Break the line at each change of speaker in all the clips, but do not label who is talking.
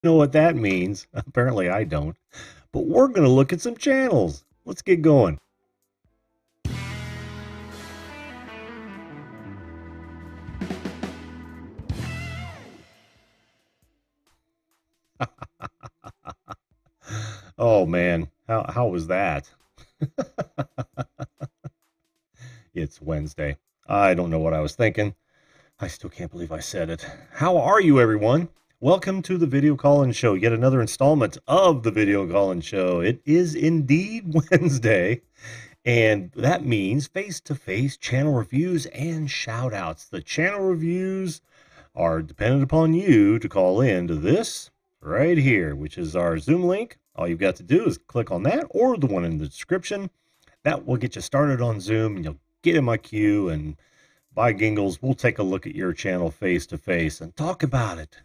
Know what that means? Apparently I don't. But we're going to look at some channels. Let's get going. Oh man, how was that? It's Wednesday. I don't know what I was thinking. I still can't believe I said it. How are you, everyone? Welcome to the Video Call-In Show, yet another installment of the Video Call-In Show. It is indeed Wednesday, and that means face-to-face channel reviews and shout-outs. The channel reviews are dependent upon you to call in to this right here, which is our Zoom link. All you've got to do is click on that or the one in the description. That will get you started on Zoom, and you'll get in my queue, and by Gingles, we'll take a look at your channel face to face and talk about it.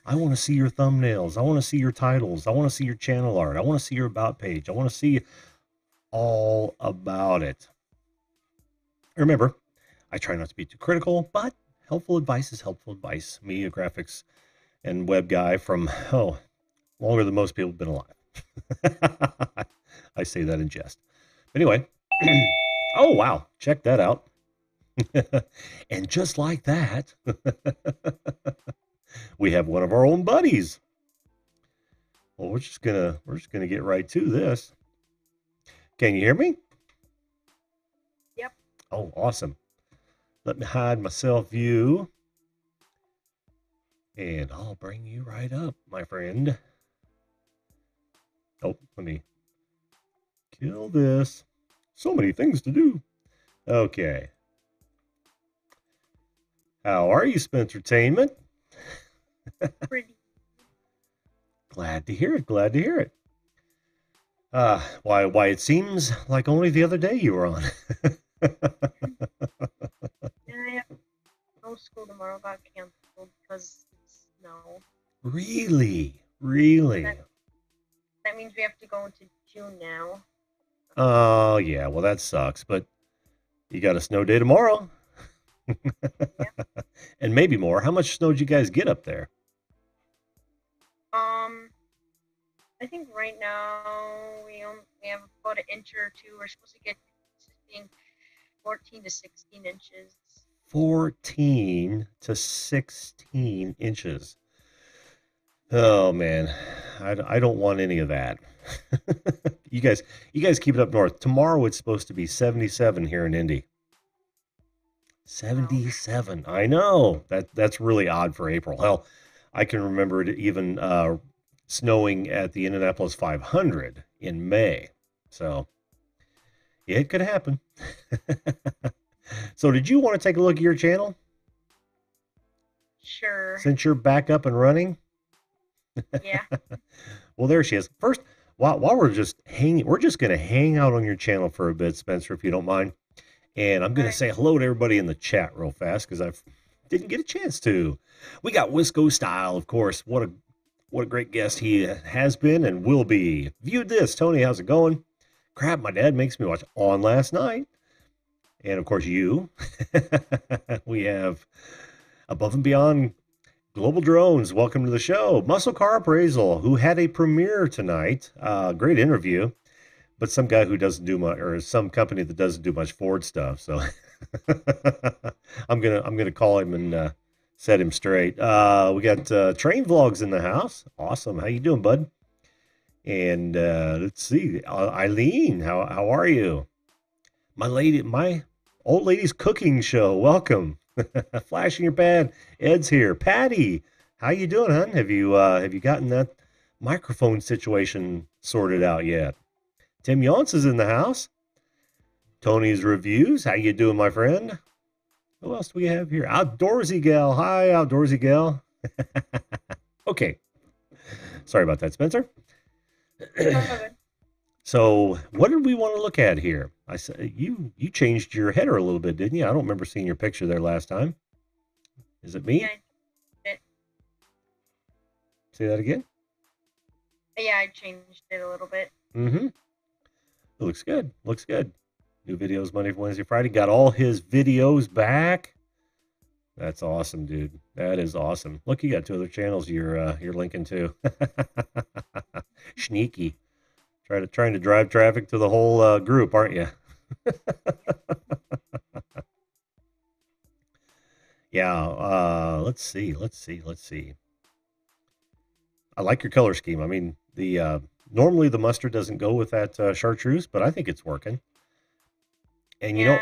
I want to see your thumbnails. I want to see your titles. I want to see your channel art. I want to see your about page. I want to see all about it. Remember, I try not to be too critical, but helpful advice is helpful advice. Me, a graphics and web guy from, longer than most people have been alive. I say that in jest. But anyway, oh, wow, check that out. And just like that, we have one of our own buddies. Well, we're just gonna get right to this. Can you hear me?
Yep.
Oh, awesome. Let me hide myself view. And I'll bring you right up, my friend. Oh, let me kill this. So many things to do. Okay. How are you, Spencertainment?
Pretty.
Glad to hear it. Glad to hear it. Why it seems like only the other day you were on.
Yeah, I have no school tomorrow. Got canceled because it's snow.
Really? Really?
That means we have to go into June now.
Oh, yeah. Well, that sucks. But you got a snow day tomorrow.
Yeah.
And maybe more. How much snow did you guys get up there?
I think right now we have about an inch or two. We're supposed to get 14 to 16 inches.
14 to 16 inches. Oh man, I don't want any of that. You guys keep it up north. Tomorrow it's supposed to be 77 here in Indy. 77. I know. That's really odd for April. Hell, I can remember it even snowing at the Indianapolis 500 in May. So, yeah, it could happen. So, did you want to take a look at your channel?
Sure.
Since you're back up and running?
Yeah.
Well, there she is. First, while we're just going to hang out on your channel for a bit, Spencer, if you don't mind. And I'm going to say hello to everybody in the chat real fast because I didn't get a chance to. We got Wisco Style, of course. What a great guest he has been and will be. Viewed this. Tony, how's it going? Crap, my dad makes me watch On last night. And, of course, you. We have Above and Beyond Global Drones. Welcome to the show. Muscle Car Appraisal, who had a premiere tonight. Great interview. But some guy who doesn't do much, or some company that doesn't do much Ford stuff. So I'm gonna call him and set him straight. We got Train Vlogs in the house. Awesome. How you doing, bud? And let's see, Eileen, how are you? My old lady's cooking show. Welcome. Flashing your pad. Ed's here. Patty, how you doing, hon? Have you gotten that microphone situation sorted out yet? Tim Yonce is in the house. Tony's Reviews. How you doing, my friend? Who else do we have here? Outdoorsy Gal. Hi, Outdoorsy Gal. Okay. Sorry about that, Spencer. So, what did we want to look at here? I said you changed your header a little bit, didn't you? I don't remember seeing your picture there last time. Is it me?
Yeah,
Say that again.
Yeah, I changed it a little bit.
Mm-hmm. It looks good. Looks good. New videos Monday, Wednesday, Friday. Got all his videos back. That's awesome, dude. That is awesome. Look, you got two other channels you're linking to. Sneaky. Trying to drive traffic to the whole group, aren't you? Yeah. Let's see. I like your color scheme. I mean, the normally the mustard doesn't go with that chartreuse, but I think it's working. And
Yeah,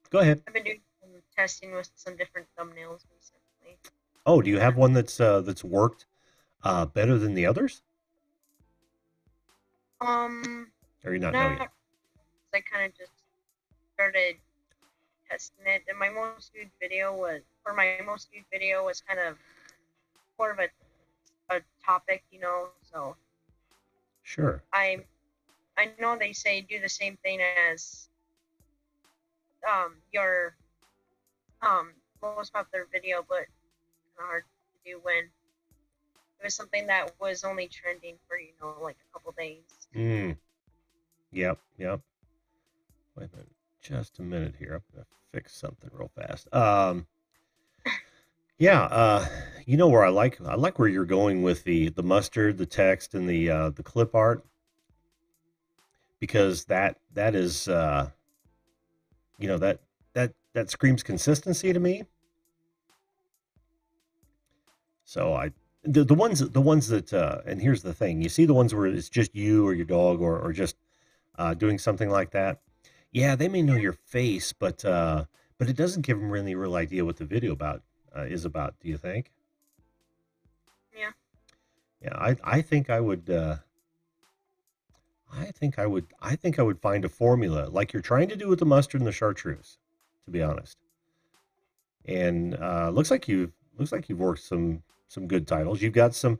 go ahead.
I've been doing some testing with some different thumbnails recently.
Oh, do you have one that's worked better than the others? Or you not know yet?
I kind of just started testing it, and my most viewed video was kind of more of a topic, So
Sure.
I know they say do the same thing as your most popular video, but kind of hard to do when it was something that was only trending for like a couple days.
Yep. Wait a minute. Just a minute here. I'm gonna fix something real fast. Yeah, where I like where you're going with the mustard, the text, and the clip art, because that is that screams consistency to me. So the ones that and here's the thing, you see the ones where it's just you or your dog or just doing something like that. Yeah, they may know your face, but it doesn't give them any real idea what the video is about. Do you think?
Yeah.
Yeah, I think I would. I think I would find a formula like you're trying to do with the mustard and the chartreuse, to be honest. And looks like you've worked some good titles. You've got some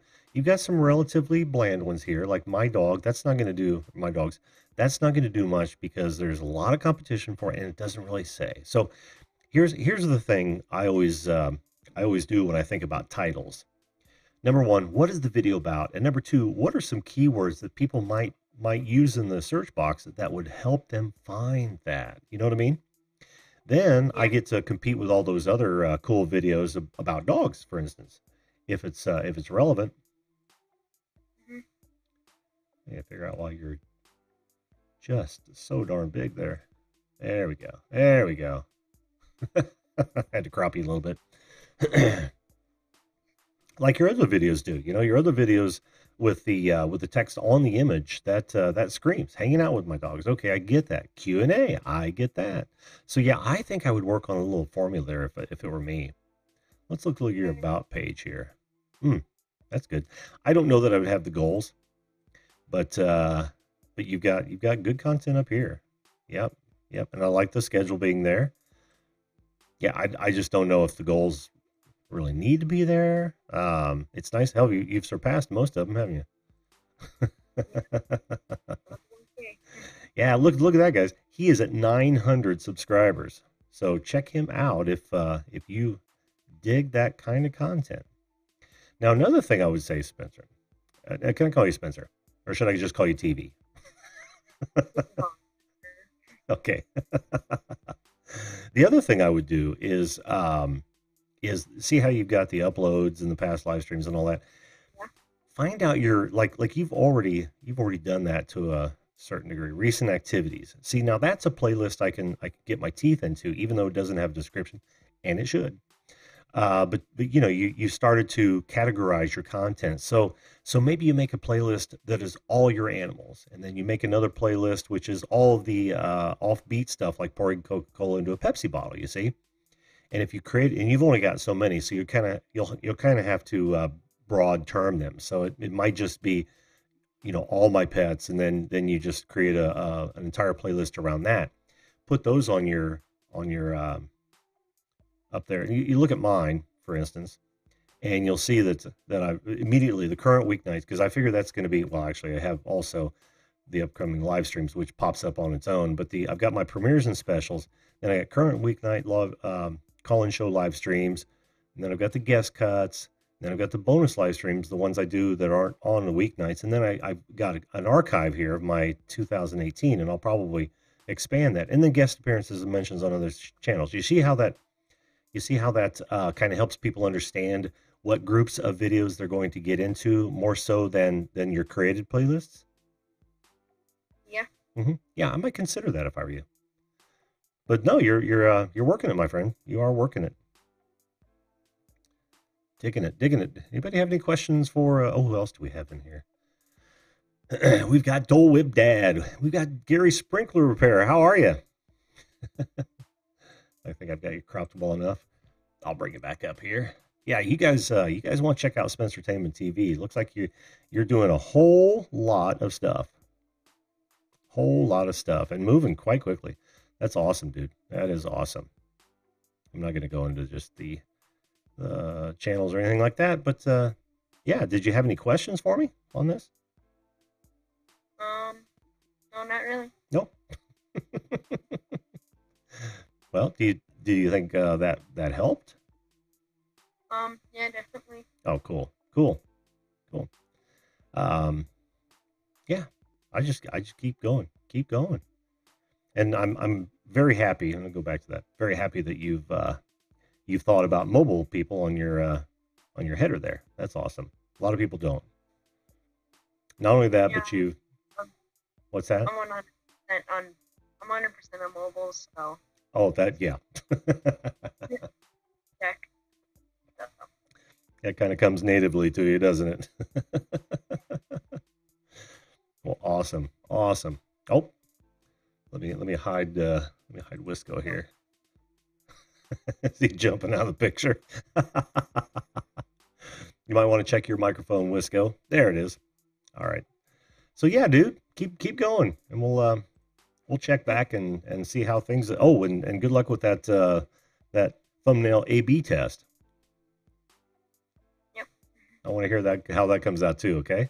relatively bland ones here, like my dog. That's not going to do my dogs. That's not going to do much because there's a lot of competition for it, and it doesn't really say. So here's the thing I always do when I think about titles. Number one, what is the video about? And number two, what are some keywords that people might use in the search box that would help them find that? You know what I mean? Then I get to compete with all those other cool videos about dogs, for instance, if it's relevant. I gotta figure out why you're just so darn big there. There we go. There we go. I had to crop you a little bit. Like your other videos do. Your other videos with the text on the image that screams hanging out with my dogs. Okay, I get that. Q&A, I get that. So yeah, I think I would work on a little formula there if it were me. Let's look at your about page here. That's good. I don't know that I would have the goals, but you've got good content up here. Yep. And I like the schedule being there. Yeah, I just don't know if the goals really need to be there. It's nice. Hell, you've surpassed most of them, haven't you? Yeah, look at that, guys. He is at 900 subscribers. So check him out if you dig that kind of content. Now, another thing I would say, Spencer, can I call you Spencer, or should I just call you TV? Okay. The other thing I would do is see how you've got the uploads and the past live streams and all that.
Yeah.
Find out your like you've already done that to a certain degree. Recent activities. See, now that's a playlist I can get my teeth into, even though it doesn't have a description, and it should. But you started to categorize your content. So maybe you make a playlist that is all your animals, and then you make another playlist which is all of the offbeat stuff, like pouring Coca-Cola into a Pepsi bottle. You see, and if you create, and you've only got so many, so you'll kind of have to broad term them. So it might just be all my pets, and then you just create an entire playlist around that. Put those on your up there. You look at mine, for instance, and you'll see that I immediately the current weeknights, because I figure that's going to be, well, actually I have also the upcoming live streams, which pops up on its own, but I've got my premieres and specials, then I got current weeknight call-in show live streams, and then I've got the guest cuts, and then I've got the bonus live streams, the ones I do that aren't on the weeknights, and then I've got an archive here of my 2018, and I'll probably expand that, and then guest appearances and mentions on other channels. You see how that You see how that kind of helps people understand what groups of videos they're going to get into more so than your created playlists?
Yeah.
Yeah, I might consider that if I were you. But no, you're working it, my friend. You are working it. Digging it, digging it. Anybody have any questions for? Who else do we have in here? We've got Dole Whip Dad. We've got Gary Sprinkler Repair. How are you? I think I've got you cropped well enough. I'll bring it back up here. Yeah, you guys want to check out Spencertainment TV. It looks like you're doing a whole lot of stuff. Whole lot of stuff and moving quite quickly. That's awesome, dude. That is awesome. I'm not going to go into just the channels or anything like that, but yeah, did you have any questions for me on this?
No, not really.
Nope. Well, do you think that helped?
Yeah, definitely.
Oh, cool. Yeah, I just keep going, and I'm very happy. I'm gonna go back to that. Very happy that you've thought about mobile people on your header there. That's awesome. A lot of people don't. Not only that,
Yeah.
but you. What's that?
I'm 100% on mobile, so
Oh, that yeah.
check.
That kind of comes natively to you, doesn't it? Well, awesome. Oh, let me hide Wisco here. Is he jumping out of the picture? You might want to check your microphone, Wisco. There it is. All right. So yeah, dude, keep going, and we'll check back and see how things. Oh, and good luck with that that thumbnail A/B test.
Yep.
I want to hear how that comes out too. Okay.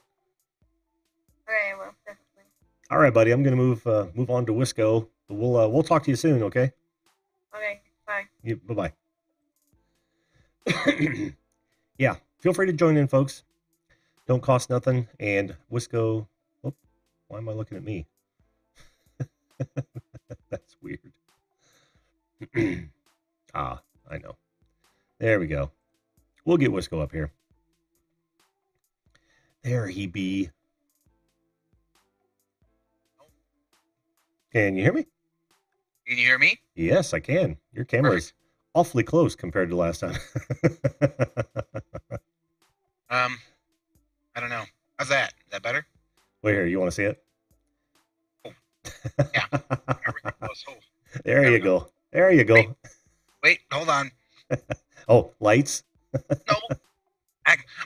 Okay, well, definitely.
All right, buddy. I'm gonna move on to Wisco. We'll talk to you soon. Okay.
Okay, bye.
Bye bye. Yeah, feel free to join in, folks. Don't cost nothing. And Wisco. Oh, why am I looking at me? That's weird. I know. There we go. We'll get Wisco up here. There he be. Can you hear me?
Can you hear me?
Yes, I can. Your camera is awfully close compared to last time.
I don't know. How's that? Is that better?
Wait here. You want to see it?
Oh. Yeah. Everything goes. Oh.
There you go. There you go.
Wait, hold on.
Oh, lights?
No.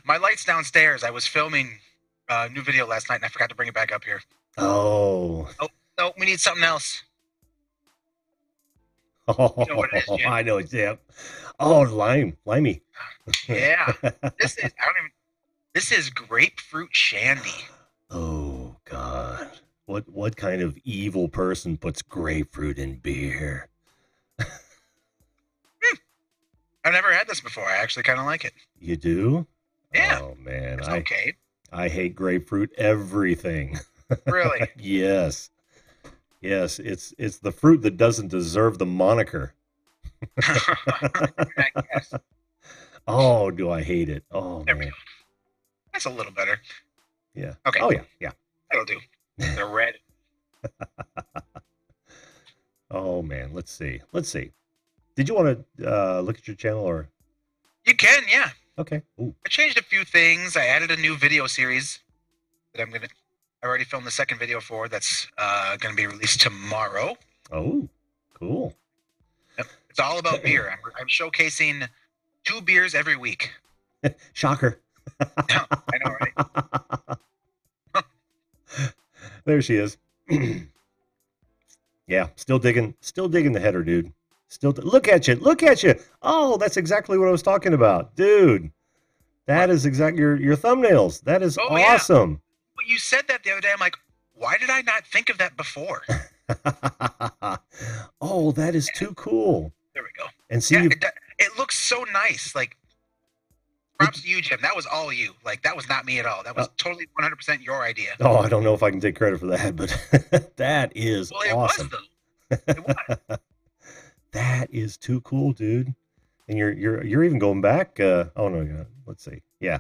My light's downstairs. I was filming a new video last night and I forgot to bring it back up here.
Oh.
Oh, no, we need something else.
Oh,
You know what it is, Jim?
I know it's Jim. Oh, limey.
Yeah. This is grapefruit shandy.
Oh God. What kind of evil person puts grapefruit in beer?
I've never had this before. I actually kind of like it.
You do?
Yeah.
Oh man,
It's okay.
I hate grapefruit everything.
Really?
Yes. Yes, it's the fruit that doesn't deserve the moniker.
I guess.
Oh, do I hate it? Oh
There we
man.
go. That's a little better.
Yeah.
Okay.
Oh yeah.
That'll do. They're red.
Oh man, let's see. Did you want to look at your channel or?
You can, yeah.
Okay. Ooh.
I changed a few things. I added a new video series that I already filmed the second video for. That's gonna be released tomorrow.
Oh, cool.
Yep. It's all about beer. I'm showcasing 2 beers every week.
Shocker.
I know, right?
There she is. Yeah, still digging the header, dude. Look at you. Oh, that's exactly what I was talking about, dude. That is exactly your thumbnails. That is awesome.
Well, you said that the other day. I'm like, why did I not think of that before?
Oh, that is too cool.
There we go.
And see,
Yeah, it looks so nice. Like, props to you, Jim. That was all you. Like, that was not me at all. That was totally 100% your idea.
Oh, I don't know if I can take credit for that, but that is awesome.
Was, though. It was.
That is too cool, dude. And you're even going back. Oh no, yeah, let's see. Yeah,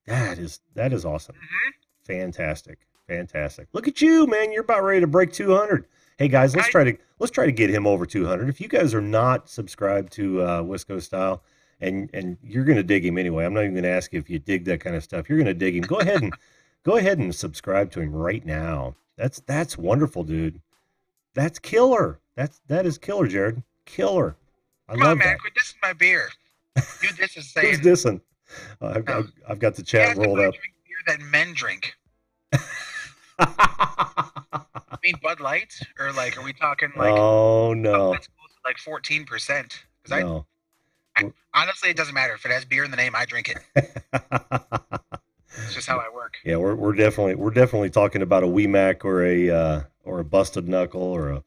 that is awesome.
Mm-hmm.
Fantastic. Look at you, man. You're about ready to break 200. Hey guys, let's try to get him over 200. If you guys are not subscribed to Wisco Style, and you're gonna dig him anyway. I'm not even gonna ask you if you dig that kind of stuff. You're gonna dig him. Go ahead and subscribe to him right now. That's wonderful, dude. That's killer. That is killer, Jared. Killer. I
Come
love
on, man.
that.
Quit dissing my beer. You diss is saying.
Who's dissing? I've got the chat rolled up.
Drink beer that men drink. I mean Bud Light, or like, are we talking like?
Oh no.
That's close to like 14%.
No.
I honestly, it doesn't matter if it has beer in the name. I drink it. It's just how I work.
Yeah, we're definitely talking about a WeMac or a busted knuckle or a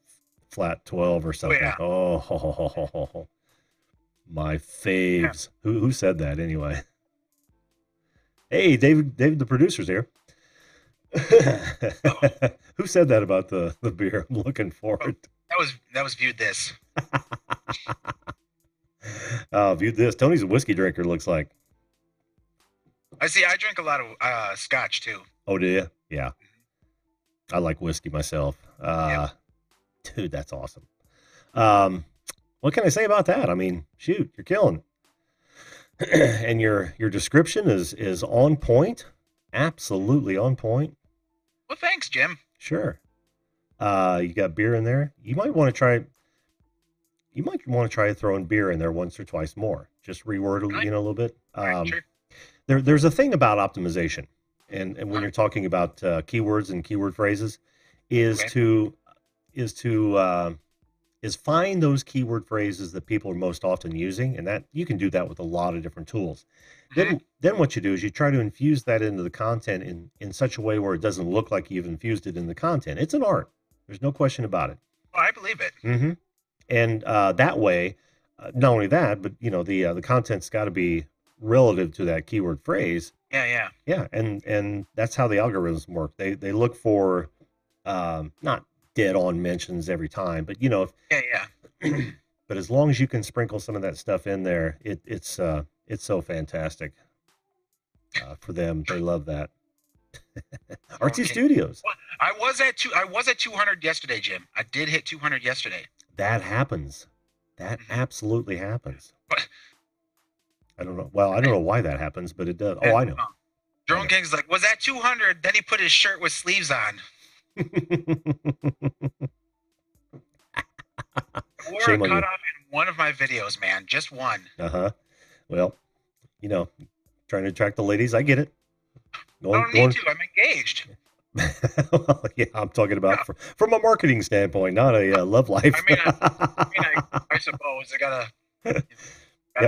flat 12 or something.
Oh, yeah.
Oh, my faves. Yeah. Who said that anyway? Hey, David, the producer's here. Who said that about the beer? I'm looking forward.
That was Viewed This.
Viewed This. Tony's a whiskey drinker, looks like.
I drink a lot of scotch too.
Oh, do you? Yeah. I like whiskey myself.
Yeah.
Dude, that's awesome. What can I say about that? I mean, shoot, you're killing. And your description is on point. Absolutely on point.
Well, thanks, Jim.
Sure. You got beer in there. You might want to try throwing beer in there once or twice more. Just reword it, a little bit.
Sure.
There's a thing about optimization, and when you're talking about keywords and keyword phrases, is find those keyword phrases that people are most often using, and that you can do that with a lot of different tools.
Mm-hmm.
Then what you do is you try to infuse that into the content in such a way where it doesn't look like you've infused it in the content. It's an art. There's no question about it.
Oh, I believe it.
Mm-hmm. And that way, not only that, but the content's got to be relative to that keyword phrase.
Yeah.
And that's how the algorithms work. They look for not dead on mentions every time, but if but as long as you can sprinkle some of that stuff in there, it's so fantastic for them. They love that. Artsy Studios.
Well, I was at 200 yesterday, Jim. I did hit 200 yesterday.
That happens. That absolutely happens.
But
I don't know. Well, I don't know why that happens, but it does. Oh, I know.
Drone King's like, was that 200? Then he put his shirt with sleeves on. Wore a cutoff in one of my videos, man. Just one.
Well, trying to attract the ladies. I get it.
I don't need to. I'm engaged.
Well, yeah, I'm talking about from a marketing standpoint, not a love life.
I suppose I gotta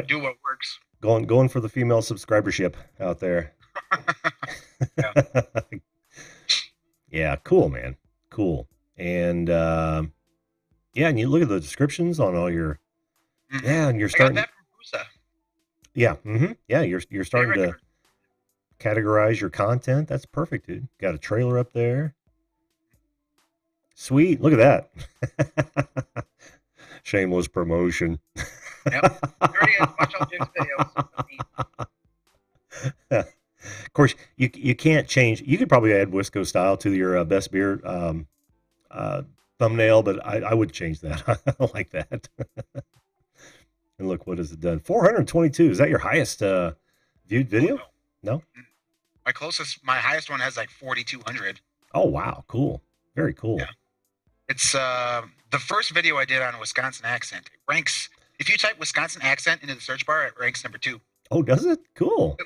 do what works.
Going for the female subscribership out there. Yeah, cool, man. Cool. And and you look at the descriptions on all your and you're starting.
I got that from Pusa.
Yeah, yeah, you're starting to categorize your content. That's perfect, dude. Got a trailer up there. Sweet. Look at that. Shameless promotion.
Yep. There he is. Watch all Jim's videos.
Of course, you can't change. You could probably add Wisco Style to your best beer thumbnail, but I would change that. I like that. And look, what has it done? 422. Is that your highest viewed video? No?
My highest one has like 4,200.
Oh, wow. Cool. Very cool.
Yeah. It's the first video I did on a Wisconsin accent. It ranks, if you type Wisconsin accent into the search bar, it ranks number 2.
Oh, does it? Cool.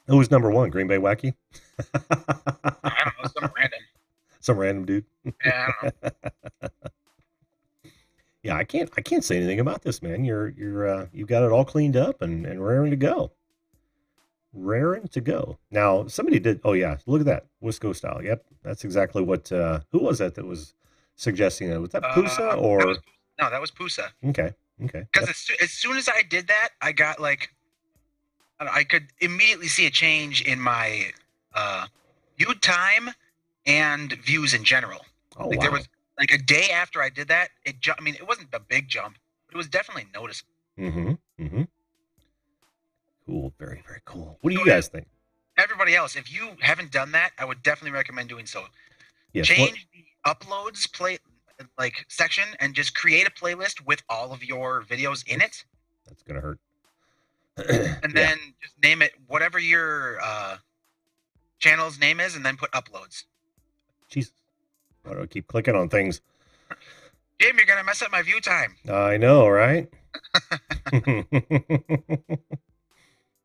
Who was number 1? Green Bay Wacky?
I don't know.
Some random dude.
Yeah, I don't know.
Yeah, I can't say anything about this, man. You've got it all cleaned up and raring to go. Raring to go. Now, somebody did. Oh yeah, look at that Wisco Style. Yep, that's exactly what. Who was that was suggesting that? Was that Pusa or?
That was Pusa.
Okay.
Because as soon as I did that, I got like, I could immediately see a change in my view time and views in general.
Oh,
like
wow.
like a day after I did that, I mean, it wasn't a big jump, but it was definitely noticeable.
Cool. Very, very cool. What do you guys think?
Everybody else, if you haven't done that, I would definitely recommend doing so.
Yes,
Change the uploads section and just create a playlist with all of your videos in it.
That's gonna hurt.
And then just name it whatever your channel's name is, and then put uploads.
Jesus, why do I keep clicking on things?
Jim, you're gonna mess up my view time.
I know, right?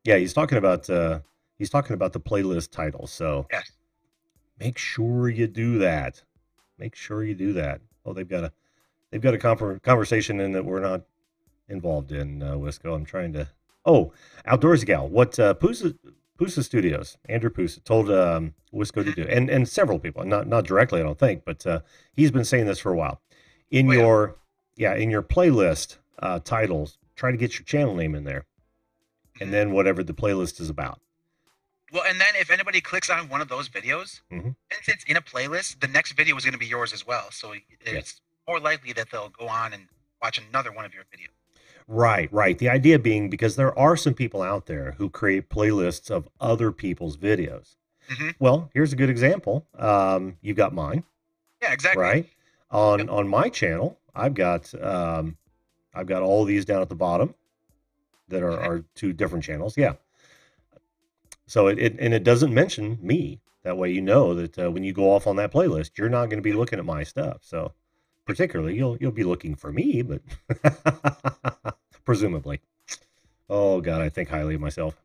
Yeah, he's talking about the playlist title. So
yes,
make sure you do that. Make sure you do that. Oh, they've got a conversation in that we're not involved in, Wisco. I'm trying to. Oh, Outdoorsy Gal. What Pusa Studios, Andrew Pusa told Wisco to do, and several people, not directly, I don't think, but he's been saying this for a while. In your playlist titles, try to get your channel name in there, and then whatever the playlist is about.
Well, and then if anybody clicks on one of those videos, since it's in a playlist, the next video is going to be yours as well. So it's more likely that they'll go on and watch another one of your videos.
Right. The idea being, because there are some people out there who create playlists of other people's videos. Well, here's a good example. You've got mine.
Yeah, exactly.
Right. On my channel, I've got all these down at the bottom that are two different channels. Yeah. So it doesn't mention me. That way, you know that when you go off on that playlist, you're not going to be looking at my stuff. So particularly, you'll be looking for me, but presumably. Oh God, I think highly of myself.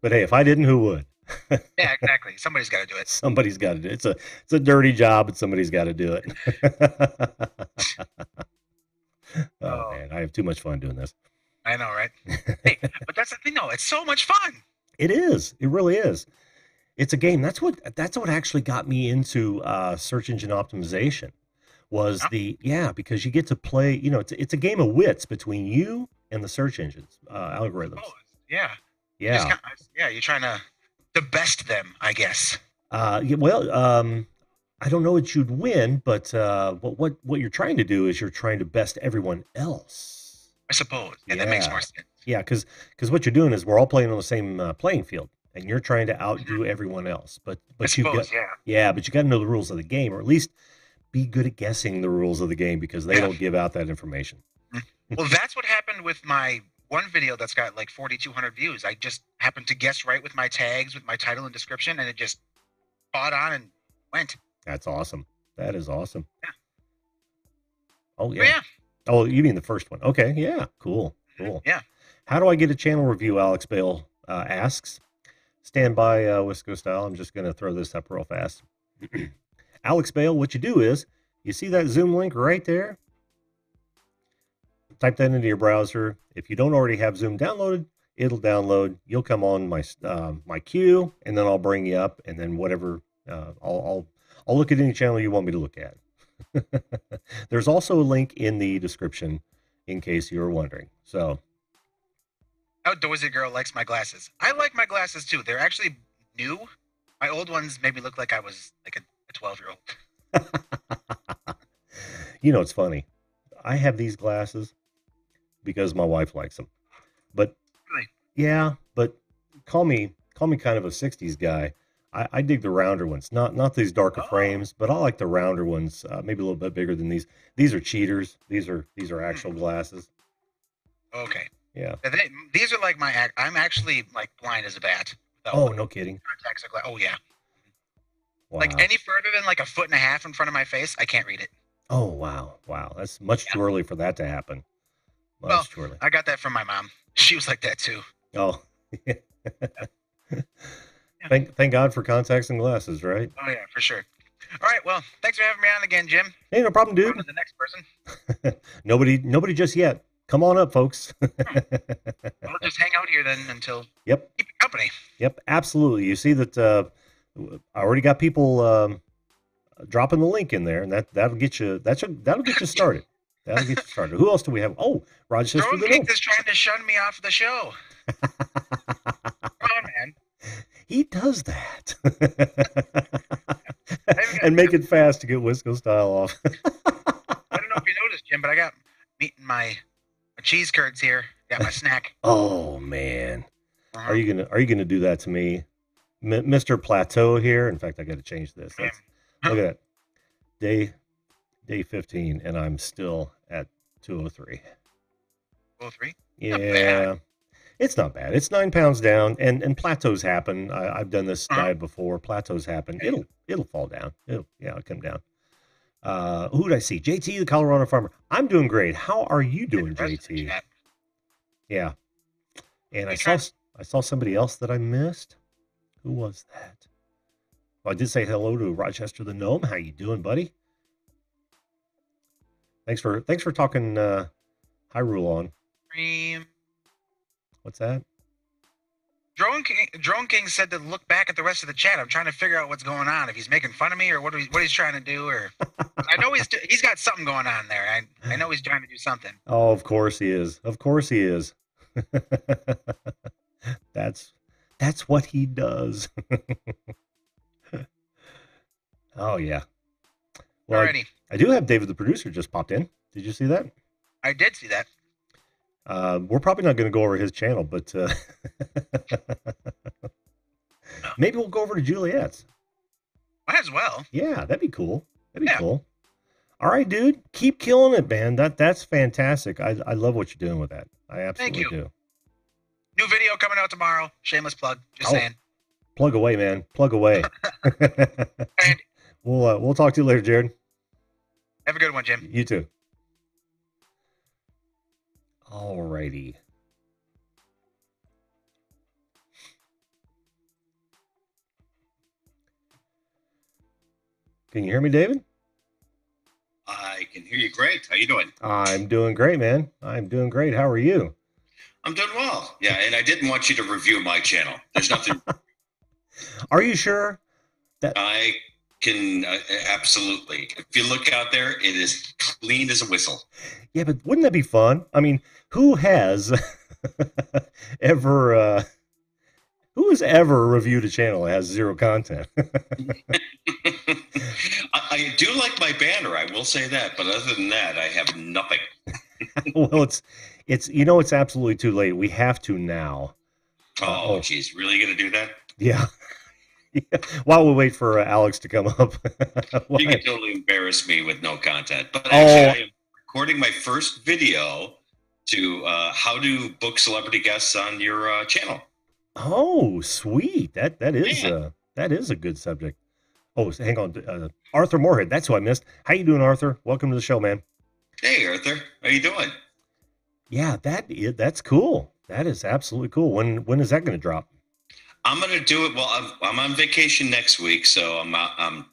But hey, if I didn't, who would?
Yeah, exactly. Somebody's got to do it.
Somebody's got to do it. It's a dirty job, but somebody's got to do it. Oh man, I have too much fun doing this.
I know, right? Hey, but that's the thing, though. It's so much fun.
It is. It really is. It's a game. That's what actually got me into search engine optimization. Was because you get to play. You know, it's a game of wits between you and the search engines algorithms.
Oh, yeah.
Yeah.
You're trying to best them, I guess.
Well, I don't know what you'd win, but what you're trying to do is you're trying to best everyone else.
I suppose. Yeah, that makes more sense.
Yeah, because what you're doing is we're all playing on the same playing field, and you're trying to outdo everyone else. But you got to know the rules of the game, or at least be good at guessing the rules of the game, because they don't give out that information.
Well, that's what happened with my one video that's got like 4,200 views. I just happened to guess right with my tags, with my title and description, and it just spot on and went.
That's awesome. That is awesome.
Yeah.
Oh yeah. Oh, you mean the first one? Okay. Yeah. Cool.
Yeah.
How do I get a channel review? Alex Bale asks. Stand by, Wisco style. I'm just going to throw this up real fast. Alex Bale, what you do is you see that Zoom link right there. Type that into your browser. If you don't already have Zoom downloaded, it'll download. You'll come on my queue, and then I'll bring you up, and then whatever. I'll look at any channel you want me to look at. There's also a link in the description in case you were wondering. So,
Outdoorsy Girl likes my glasses. I like my glasses too. They're actually new. My old ones made me look like I was like a 12-year-old.
You know, it's funny. I have these glasses because my wife likes them. But
really?
Yeah, but call me kind of a 60s guy. I dig the rounder ones, not these darker frames, but I like the rounder ones, maybe a little bit bigger than these. These are cheaters. These are actual glasses.
Okay.
Yeah.
These are like I'm actually like blind as a bat.
Oh, no kidding.
Contacts are oh yeah.
Wow.
Like any further than like a foot and a half in front of my face, I can't read it.
Oh wow. That's much too early for that to happen. Too early.
I got that from my mom. She was like that too.
Oh. Thank God for contacts and glasses, right?
Oh yeah, for sure. All right, well, thanks for having me on again, Jim.
Hey, no problem, dude.
On to the next person.
Nobody just yet. Come on up, folks.
We'll just hang out here then until.
Yep.
Keep you company.
Yep, absolutely. You see that I already got people dropping the link in there, and that'll get you. That'll get you started. That'll get you started. Who else do we have? Oh, Rochester.
Drone Geek is trying to shun me off the show. Come on, man.
He does that. and make it fast to get Wisco style off.
I don't know if you noticed, Jim, but I got meat in my cheese curds here. Got my snack.
Oh man, are you gonna do that to me, Mr. Plateau here? In fact, I got to change this. Look at that, day 15, and I'm still at 203.
203?
Yeah, it's not bad. It's 9 pounds down, and plateaus happen. I've done this diet before. Plateaus happen. It'll fall down. It'll come down. Who did I see? JT, the Colorado farmer. I'm doing great. How are you doing, JT? Yeah. And I saw somebody else that I missed. Who was that? Well, I did say hello to Rochester the Gnome. How you doing, buddy? Thanks for talking Hyrule on. What's that?
Drone King said to look back at the rest of the chat. I'm trying to figure out what's going on. If he's making fun of me or what he's trying to do, or I know he's got something going on there. I know he's trying to do something.
Oh, of course he is. Of course he is. That's what he does. Oh yeah. Well,
alrighty.
I do have David the producer just popped in. Did you see that?
I did see that.
We're probably not going to go over his channel, but maybe we'll go over to Juliet's.
Might as well.
Yeah, that'd be cool. Cool. All right, dude. Keep killing it, man. That's fantastic. I love what you're doing with that. I absolutely do.
New video coming out tomorrow. Shameless plug. Just saying.
Plug away, man. Plug away.
And
we'll talk to you later, Jared.
Have a good one, Jim.
You too. Alrighty. Can you hear me, David?
I can hear you great. How you doing?
I'm doing great, man. I'm doing great. How are you?
I'm doing well. Yeah, and I didn't want you to review my channel. There's nothing.
Are you sure?
I can absolutely. If you look out there, it is clean as a whistle.
Yeah, but wouldn't that be fun? I mean, who has ever reviewed a channel that has zero content?
I do like my banner, I will say that, but other than that, I have nothing.
Well, it's absolutely too late. We have to now.
Oh, geez, really gonna do that?
Yeah. Yeah. While we wait for Alex to come up.
You can totally embarrass me with no content. But actually, I am recording my first video to how to book celebrity guests on your channel.
Oh, sweet. That is a good subject. Oh, hang on. Arthur Moorhead. That's who I missed. How you doing, Arthur? Welcome to the show, man.
Hey, Arthur. How you doing?
Yeah, that's cool. That is absolutely cool. When is that going to drop?
I'm going to do it. Well, I'm on vacation next week, so I'm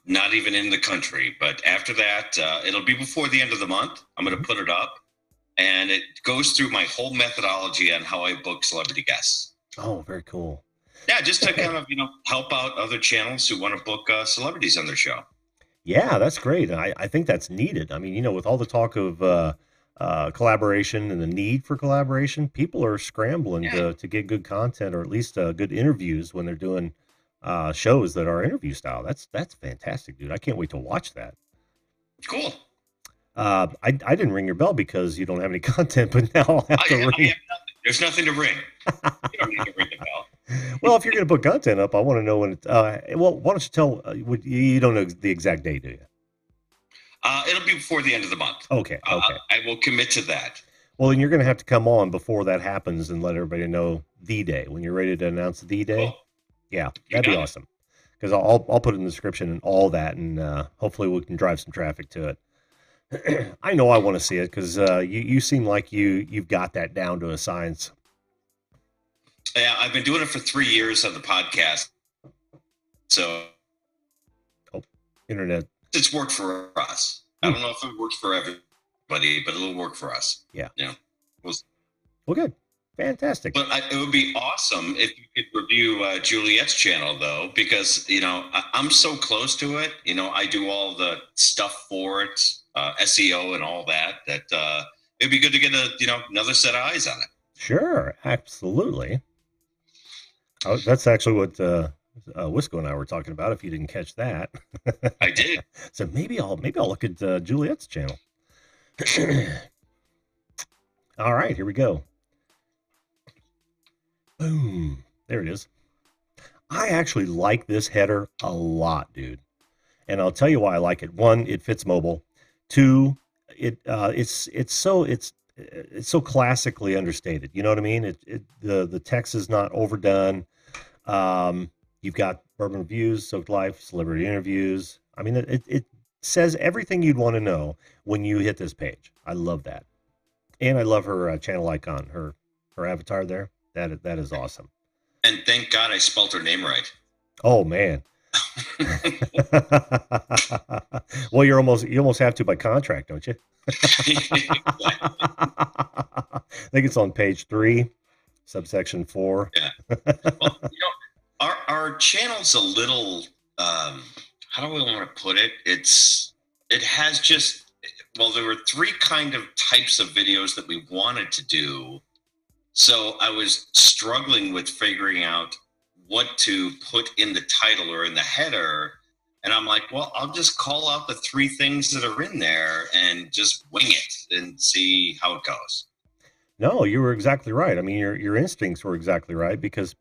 not even in the country. But after that, it'll be before the end of the month. I'm going to put it up, and it goes through my whole methodology on how I book celebrity guests.
Oh, very cool.
Yeah, just to kind of help out other channels who want to book celebrities on their show.
Yeah, that's great. I think that's needed. I mean, with all the talk of collaboration and the need for collaboration, people are scrambling to get good content, or at least good interviews when they're doing shows that are interview style. That's fantastic, dude. I can't wait to watch that.
Cool.
I didn't ring your bell because you don't have any content, but now I'll have to ring.
There's nothing to ring. You don't need to ring the bell.
Well, if you're going to put content up, I want to know when it's. Well, why don't you tell? You don't know the exact date, do you?
It'll be before the end of the month.
Okay.
I will commit to that.
Well, then you're going to have to come on before that happens and let everybody know the day when you're ready to announce the day. Cool. Yeah, that'd be awesome. Because I'll put it in the description and all that, and hopefully we can drive some traffic to it. I know I want to see it because you seem like you've got that down to a science.
Yeah, I've been doing it for 3 years on the podcast. So,
internet.
It's worked for us. I don't know if it works for everybody, but it'll work for us.
Yeah.
Well,
good. Fantastic.
But it would be awesome if you could review Juliet's channel, though, because, I'm so close to it. I do all the stuff for it, SEO and all that it'd be good to get another set of eyes on it.
Sure. Absolutely. That's actually what Wisco and I were talking about. If you didn't catch that,
I did.
So maybe I'll look at Juliet's channel. All right, here we go. Boom. There it is. I actually like this header a lot, dude. And I'll tell you why I like it. One, it fits mobile. Two, it's so classically understated. You know what I mean? The text is not overdone. You've got bourbon reviews, soaked life, celebrity interviews. I mean, it says everything you'd want to know when you hit this page. I love that. And I love her channel icon, her avatar there. That is awesome.
And thank God I spelled her name right.
Oh man. Well, you almost have to by contract, don't you? I think it's on page 3, subsection 4.
Yeah. Well, our channel's a little. How do I want to put it? It has just. Well, there were 3 kind of types of videos that we wanted to do. So I was struggling with figuring out what to put in the title or in the header. And I'm like, well, I'll just call out the 3 things that are in there and just wing it and see how it goes.
No, you were exactly right. I mean, your instincts were exactly right because,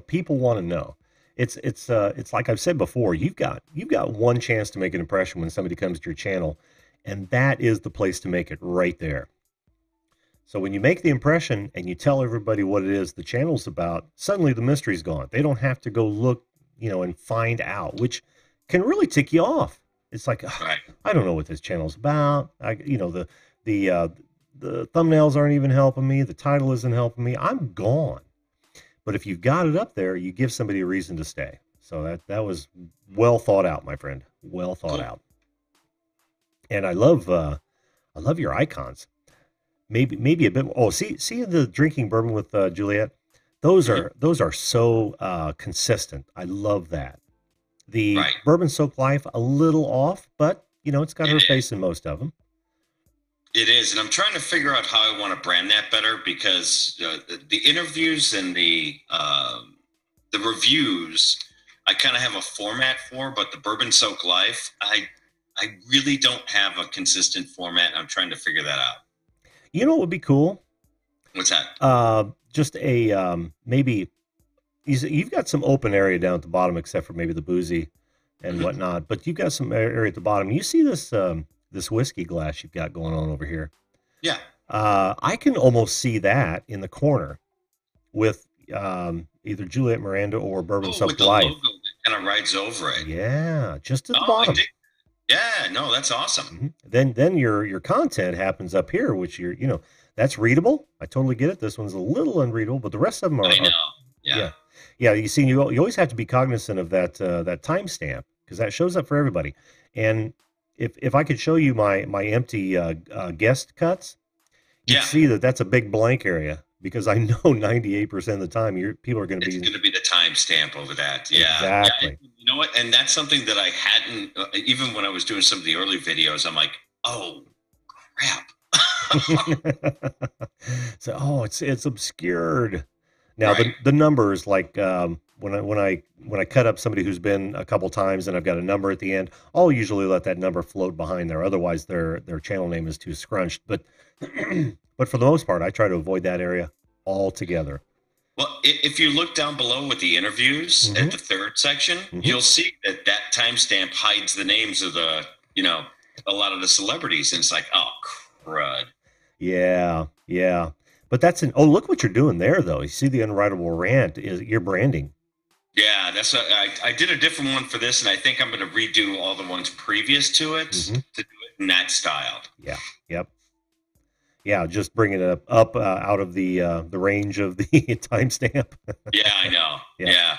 people want to know. It's like I've said before, you've got one chance to make an impression when somebody comes to your channel, and that is the place to make it right there. So when you make the impression and you tell everybody what it is the channel's about, suddenly the mystery's gone. They don't have to go look, and find out, which can really tick you off. It's like,
Right.
I don't know what this channel's about. The thumbnails aren't even helping me. The title isn't helping me. I'm gone. But if you've got it up there, you give somebody a reason to stay. So that was well thought out, my friend. Well thought out. And I love your icons. Maybe a bit. Oh, see the drinking bourbon with Juliet. Those are so consistent. I love that. The bourbon soaked life a little off, but it's got her face in most of them.
It is, and I'm trying to figure out how I want to brand that better because the interviews and the reviews I kind of have a format for, but the bourbon soaked life I really don't have a consistent format. I'm trying to figure that out.
You know what would be cool?
What's that?
Just a maybe you've got some open area down at the bottom, except for maybe the boozy and whatnot. But you've got some area at the bottom. You see this whiskey glass you've got going on over here?
Yeah.
I can almost see that in the corner with either Juliet Miranda or Bourbon Soaked Life.
Logo that kind of rides over it.
Yeah, just at the bottom.
Yeah, no, that's awesome.
Mm-hmm. Then your content happens up here, which that's readable. I totally get it. This one's a little unreadable, but the rest of them are.
I know. Yeah.
You see, you always have to be cognizant of that timestamp because that shows up for everybody. And if I could show you my empty guest cuts, you'd see that's a big blank area because I know 98% of the time people are going to be.
It's going to be the timestamp over that. Yeah,
exactly.
Yeah. You know what? And that's something that I hadn't. Even when I was doing some of the early videos, I'm like, oh, crap.
So it's obscured. Now the numbers, like when I cut up somebody who's been a couple times and I've got a number at the end, I'll usually let that number float behind there. Otherwise, their channel name is too scrunched. But but for the most part, I try to avoid that area altogether.
Well, if you look down below with the interviews at the 3rd section, you'll see that timestamp hides the names of a lot of the celebrities, and it's like, oh, crud.
Yeah. But look what you're doing there, though. You see the unwritable rant is your branding.
Yeah, I did a different one for this, and I think I'm going to redo all the ones previous to it to do it in that style.
Yeah. Yep. Yeah, just bringing it up out of the range of the timestamp.
Yeah, I know. Yeah.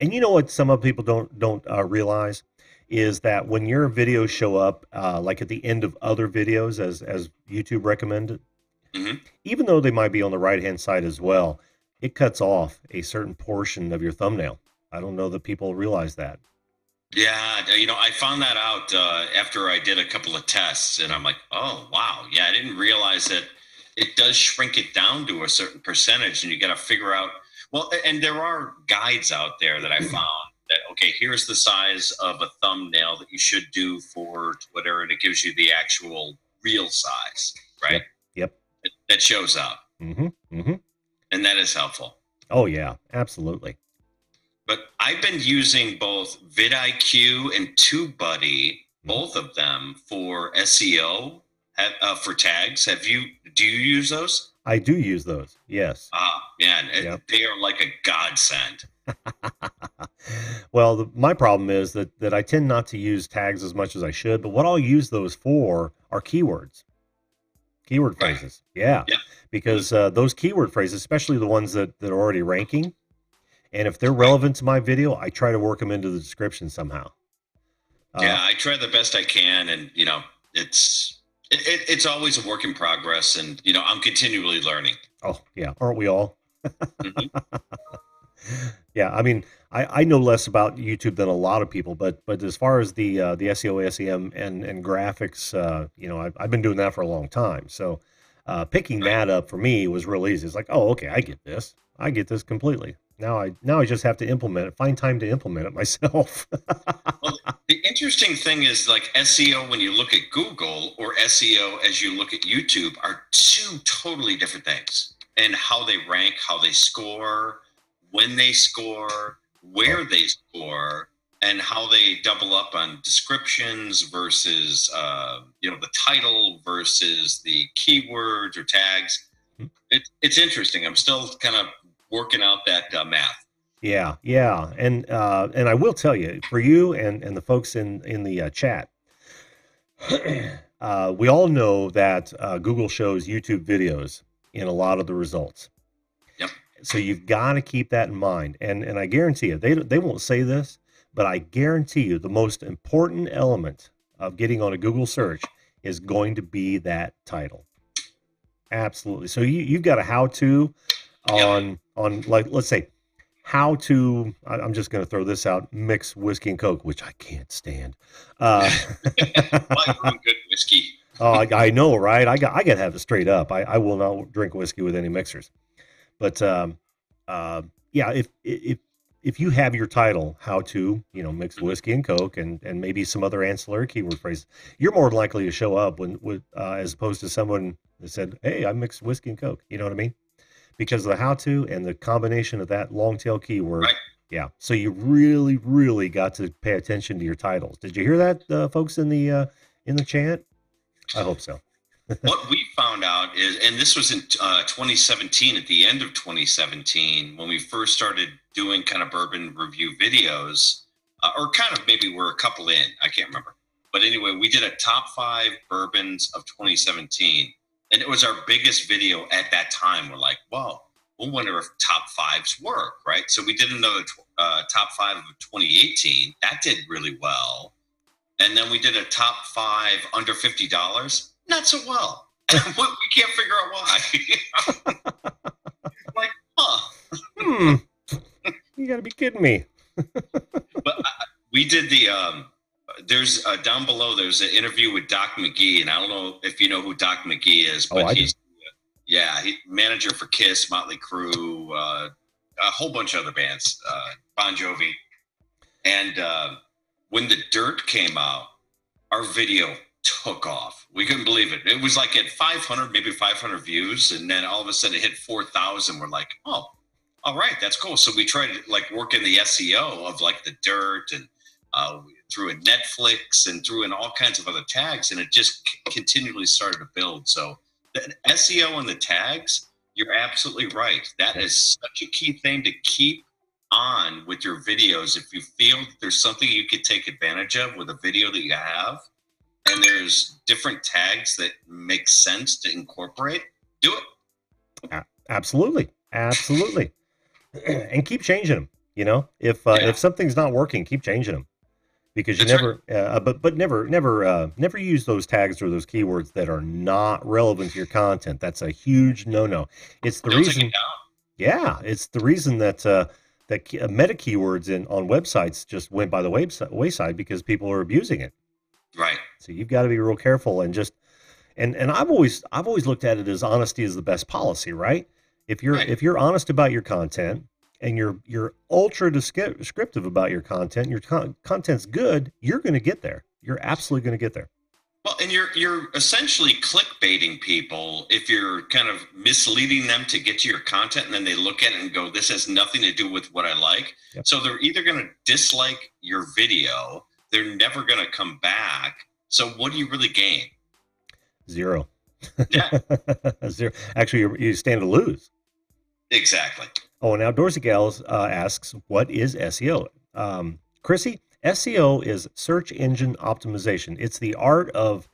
And you know what some other people don't realize is that when your videos show up, like at the end of other videos, as YouTube recommended, even though they might be on the right-hand side as well, it cuts off a certain portion of your thumbnail. I don't know that people realize that.
Yeah, I found that out after I did a couple of tests, and I'm like, oh, wow. Yeah, I didn't realize that it does shrink it down to a certain percentage, and you got to figure out Well, and there are guides out there that I found that, okay, here's the size of a thumbnail that you should do for Twitter, and it gives you the actual real size, right?
Yep.
That shows up.
Mm-hmm. Mm-hmm.
And that is helpful.
Oh, yeah, absolutely.
But I've been using both vidIQ and TubeBuddy, both of them for SEO, for tags. Do you use those?
I do use those, yes.
Man, they are like a godsend.
Well, my problem is that I tend not to use tags as much as I should, but what I'll use those for are keywords. Keyword phrases. Yeah. Yep. Because those keyword phrases, especially the ones that are already ranking, and if they're relevant to my video, I try to work them into the description somehow.
Yeah, I try the best I can, and it's always a work in progress, and I'm continually learning.
Oh yeah, aren't we all?
Mm-hmm.
Yeah, I mean, I know less about YouTube than a lot of people, but as far as the SEO, SEM, and graphics, I've been doing that for a long time. So picking that up for me was real easy. It's like, oh, okay, I get this completely. Now I just have to implement it, find time to implement it myself.
Well, the interesting thing is, like, SEO when you look at Google or SEO as you look at YouTube are two totally different things. And how they rank, how they score, when they score, where they score, and how they double up on descriptions versus the title versus the keywords or tags. It's interesting. I'm still kind of working out that math.
Yeah, and I will tell you, for you and the folks in the chat, we all know that Google shows YouTube videos in a lot of the results.
Yep.
So you've got to keep that in mind, and I guarantee you, they won't say this, but I guarantee you, the most important element of getting on a Google search is going to be that title. Absolutely. So you've got a how-to on like, let's say, how to, I'm just going to throw this out, mix whiskey and Coke, which I can't stand.
Well, good whiskey.
Oh, I know, right? I got to have it straight up. I will not drink whiskey with any mixers. But yeah, if you have your title, how to, mix whiskey and Coke, and maybe some other ancillary keyword phrases, you're more likely to show up as opposed to someone that said, hey, I mixed whiskey and Coke. You know what I mean? Because of the how to and the combination of that long tail keyword.
Right.
Yeah. So you really, really got to pay attention to your titles. Did you hear that, folks in the chat? I hope so.
What we found out is, and this was in 2017, at the end of 2017, when we first started doing kind of bourbon review videos, or kind of maybe we're a couple in, I can't remember. But anyway, we did a top 5 bourbons of 2017. And it was our biggest video at that time. We're like, well, we'll wonder if top 5s work, right? So we did another top 5 of 2018. That did really well. And then we did a top 5 under $50. Not so well. We can't figure out why. Like,
You got to be kidding me.
But we did the... there's down below, there's an interview with Doc McGee, and I don't know if you know who Doc McGee is, but he's manager for Kiss, Motley Crue, a whole bunch of other bands, Bon Jovi. And when The Dirt came out, our video took off. We couldn't believe it. It was like at 500, maybe 500 views, and then all of a sudden it hit 4,000. We're like, oh, all right, that's cool. So we tried to like work in the SEO of like The Dirt, and threw in Netflix and threw in all kinds of other tags, and it just continually started to build. So the SEO and the tags, you're absolutely right. That is such a key thing to keep on with your videos. If you feel that there's something you could take advantage of with a video that you have, and there's different tags that make sense to incorporate, do it.
Absolutely. And keep changing them. If something's not working, keep changing them. Because you never use those tags or those keywords that are not relevant to your content. That's a huge no-no. It's the reason. Yeah, it's the reason that meta keywords on websites just went by the wayside because people are abusing it.
Right.
So you've got to be real careful and just and I've always looked at it as honesty is the best policy, right? If you're honest about your content, and you're ultra descriptive about your content, your content's good, you're going to get there. You're absolutely going to get there.
Well, and you're essentially clickbaiting people if you're kind of misleading them to get to your content, and then they look at it and go, "This has nothing to do with what I like."
Yep.
So they're either going to dislike your video, they're never going to come back. So what do you really gain?
Zero.
Yeah.
Zero. Actually, you stand to lose.
Exactly.
Oh, and Outdoorsy Gals asks, what is SEO? Chrissy, SEO is search engine optimization. It's the art of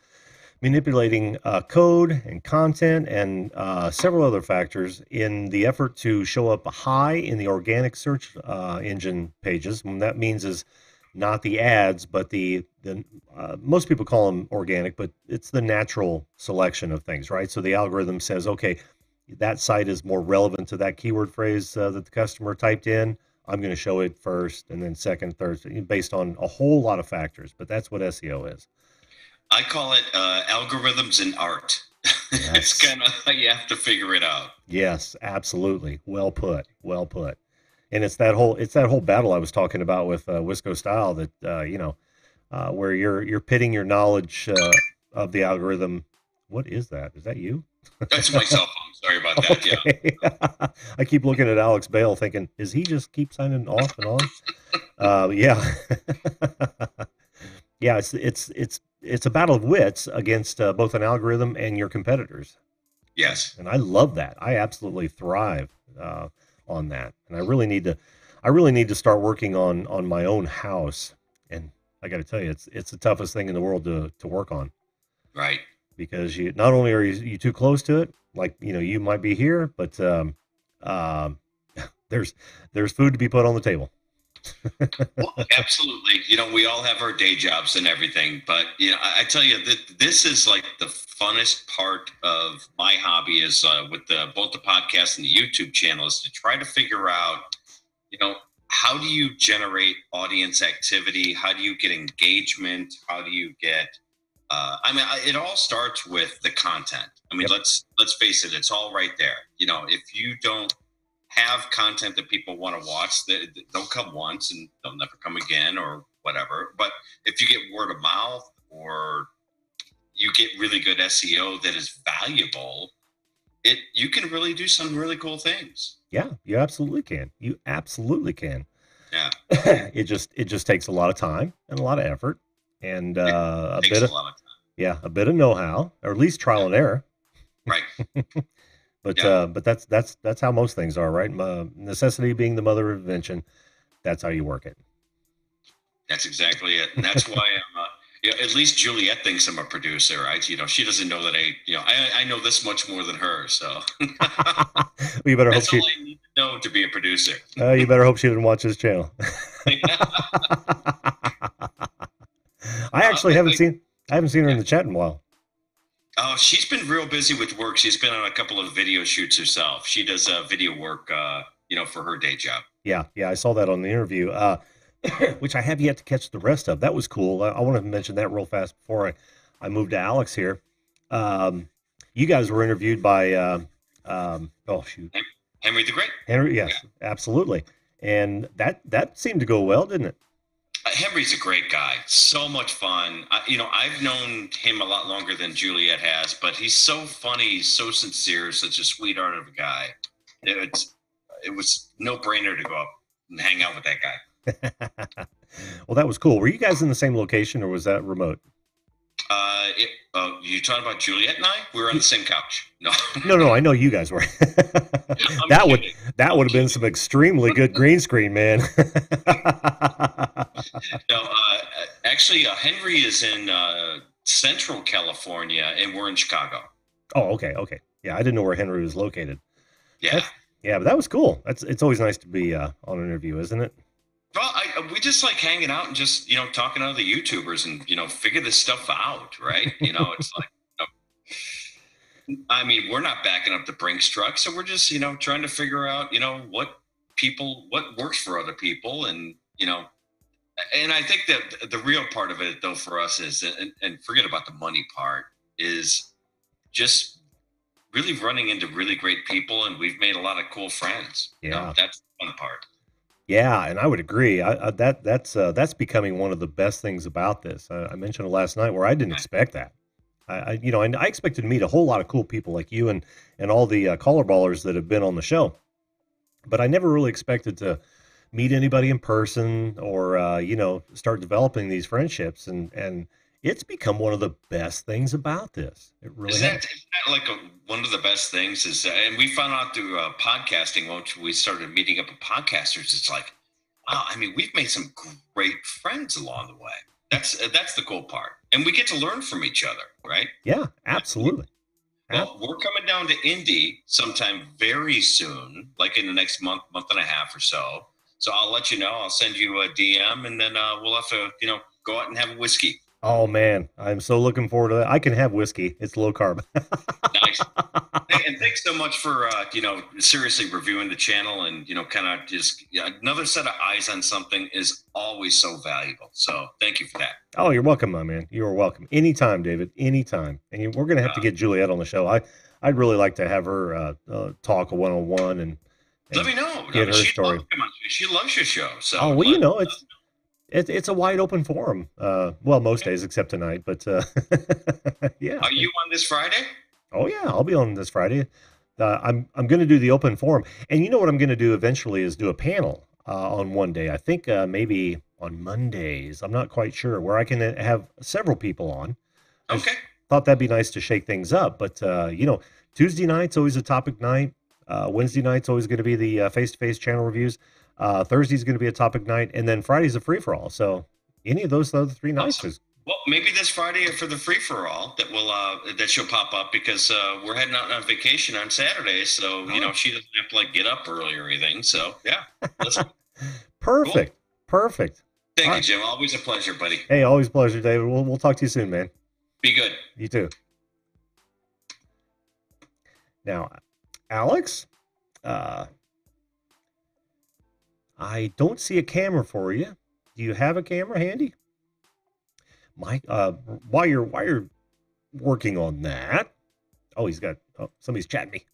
manipulating code and content and several other factors in the effort to show up high in the organic search engine pages. And that means is not the ads, but the most people call them organic, but it's the natural selection of things, right? So the algorithm says, okay, that site is more relevant to that keyword phrase that the customer typed in. I'm going to show it first and then second, third, based on a whole lot of factors. But that's what SEO is.
I call it algorithms and art.
Yes.
It's kind of how you have to figure it out.
Yes, absolutely. Well put. Well put. And it's that whole battle I was talking about with Wisco Style that where you're pitting your knowledge of the algorithm. What is that? Is that you?
That's my cell phone. Sorry about that.
Okay. Yeah. I keep looking at Alex Bale thinking, is he just keep signing off and on? Yeah. Yeah, it's a battle of wits against both an algorithm and your competitors.
Yes.
And I love that. I absolutely thrive on that. And I really need to start working on my own house. And I got to tell you, it's the toughest thing in the world to work on.
Right.
Because you not only are you too close to it, like you might be here, but there's food to be put on the table.
Well, absolutely. We all have our day jobs and everything, but I tell you that this is like the funnest part of my hobby is with both the podcast and the YouTube channel is to try to figure out, how do you generate audience activity? How do you get engagement? How do you get it all starts with the content. Yep. Let's face it, it's all right there. If you don't have content that people want to watch, they'll come once and they'll never come again or whatever. But if you get word of mouth or you get really good SEO that is valuable, you can really do some really cool things.
Yeah, you absolutely can. You absolutely can.
Yeah.
It just takes a lot of time and a lot of effort. And a bit of know-how, or at least trial and error.
Right.
But that's how most things are, right? Necessity being the mother of invention. That's how you work it.
That's exactly it, and that's why I'm. At least Juliet thinks I'm a producer, right? She doesn't know that I know this much more than her, so.
Well, you better
that's
hope
all I need to know to be a producer.
You better hope she didn't watch this channel. I actually haven't seen her in the chat in a while.
Oh, she's been real busy with work. She's been on a couple of video shoots herself. She does video work, for her day job. Yeah,
I saw that on the interview, which I have yet to catch the rest of. That was cool. I want to mention that real fast before I move to Alex here. You guys were interviewed by,
Henry the Great.
Henry, yes, yeah. Absolutely. And that seemed to go well, didn't it?
Henry's a great guy. So much fun. I've known him a lot longer than Juliet has, but he's so funny. He's so sincere, such a sweetheart of a guy. It was no brainer to go up and hang out with that guy.
Well, that was cool. Were you guys in the same location or was that remote?
You talking about Juliet and I? We were on the same couch. No.
No. I know you guys were. That would have been some extremely good green screen, man.
No, actually, Henry is in Central California, and we're in Chicago.
Oh, okay. Yeah, I didn't know where Henry was located.
Yeah.
But that was cool. It's always nice to be on an interview, isn't it?
Well, we just like hanging out and just, talking to other YouTubers and, figure this stuff out, right? It's like, we're not backing up the Brinks truck. So we're just, trying to figure out, what works for other people. And, and I think that the real part of it, though, for us is, and forget about the money part, is just really running into really great people, and we've made a lot of cool friends.
Yeah.
That's the fun part.
Yeah, and I would agree. That's becoming one of the best things about this. I mentioned it last night where I didn't expect that. I expected to meet a whole lot of cool people like you and all the caller ballers that have been on the show, but I never really expected to meet anybody in person or start developing these friendships, and it's become one of the best things about this. It really
Isn't
has.
that like one of the best things is, and we found out through podcasting once we started meeting up with podcasters, it's like, wow, I mean, we've made some great friends along the way. That's the cool part. And we get to learn from each other, right?
Yeah, absolutely.
Well, we're coming down to Indy sometime very soon, like in the next month and a half or so. So I'll let you know. I'll send you a DM, and then we'll have to, go out and have a whiskey.
Oh man, I'm so looking forward to that. I can have whiskey. It's low carb.
Nice. Hey, and thanks so much for seriously reviewing the channel, and kind of just another set of eyes on something is always so valuable. So thank you for that.
Oh, you're welcome, my man. You are welcome. Anytime, David. Anytime. And we're gonna have to get Juliet on the show. I'd really like to have her talk a one-on-one and
let me know.
Get her story.
She loves your show. So
oh well, it's a wide open forum. Well, most days except tonight, but yeah.
Are you on this Friday?
Oh yeah, I'll be on this Friday. I'm going to do the open forum, and you know what I'm going to do eventually is do a panel on one day. I think maybe on Mondays. I'm not quite sure where I can have several people on.
Okay.
Thought that'd be nice to shake things up, but Tuesday night's always a topic night. Wednesday night's always going to be the face-to-face channel reviews. Thursday's going to be a topic night, and then Friday's a free-for-all. So any of those other 3 nights is.
Well, maybe this Friday for the free-for-all that she'll pop up because we're heading out on vacation on Saturday. So, she doesn't have to get up early or anything. So, yeah.
Perfect. Cool. Perfect.
Thank you, Jim. Always a pleasure, buddy.
Hey, always a pleasure, David. We'll talk to you soon, man.
Be good.
You too. Now, Alex, I don't see a camera for you. Do you have a camera handy? Mike, while you're working on that. Oh, somebody's chatting me.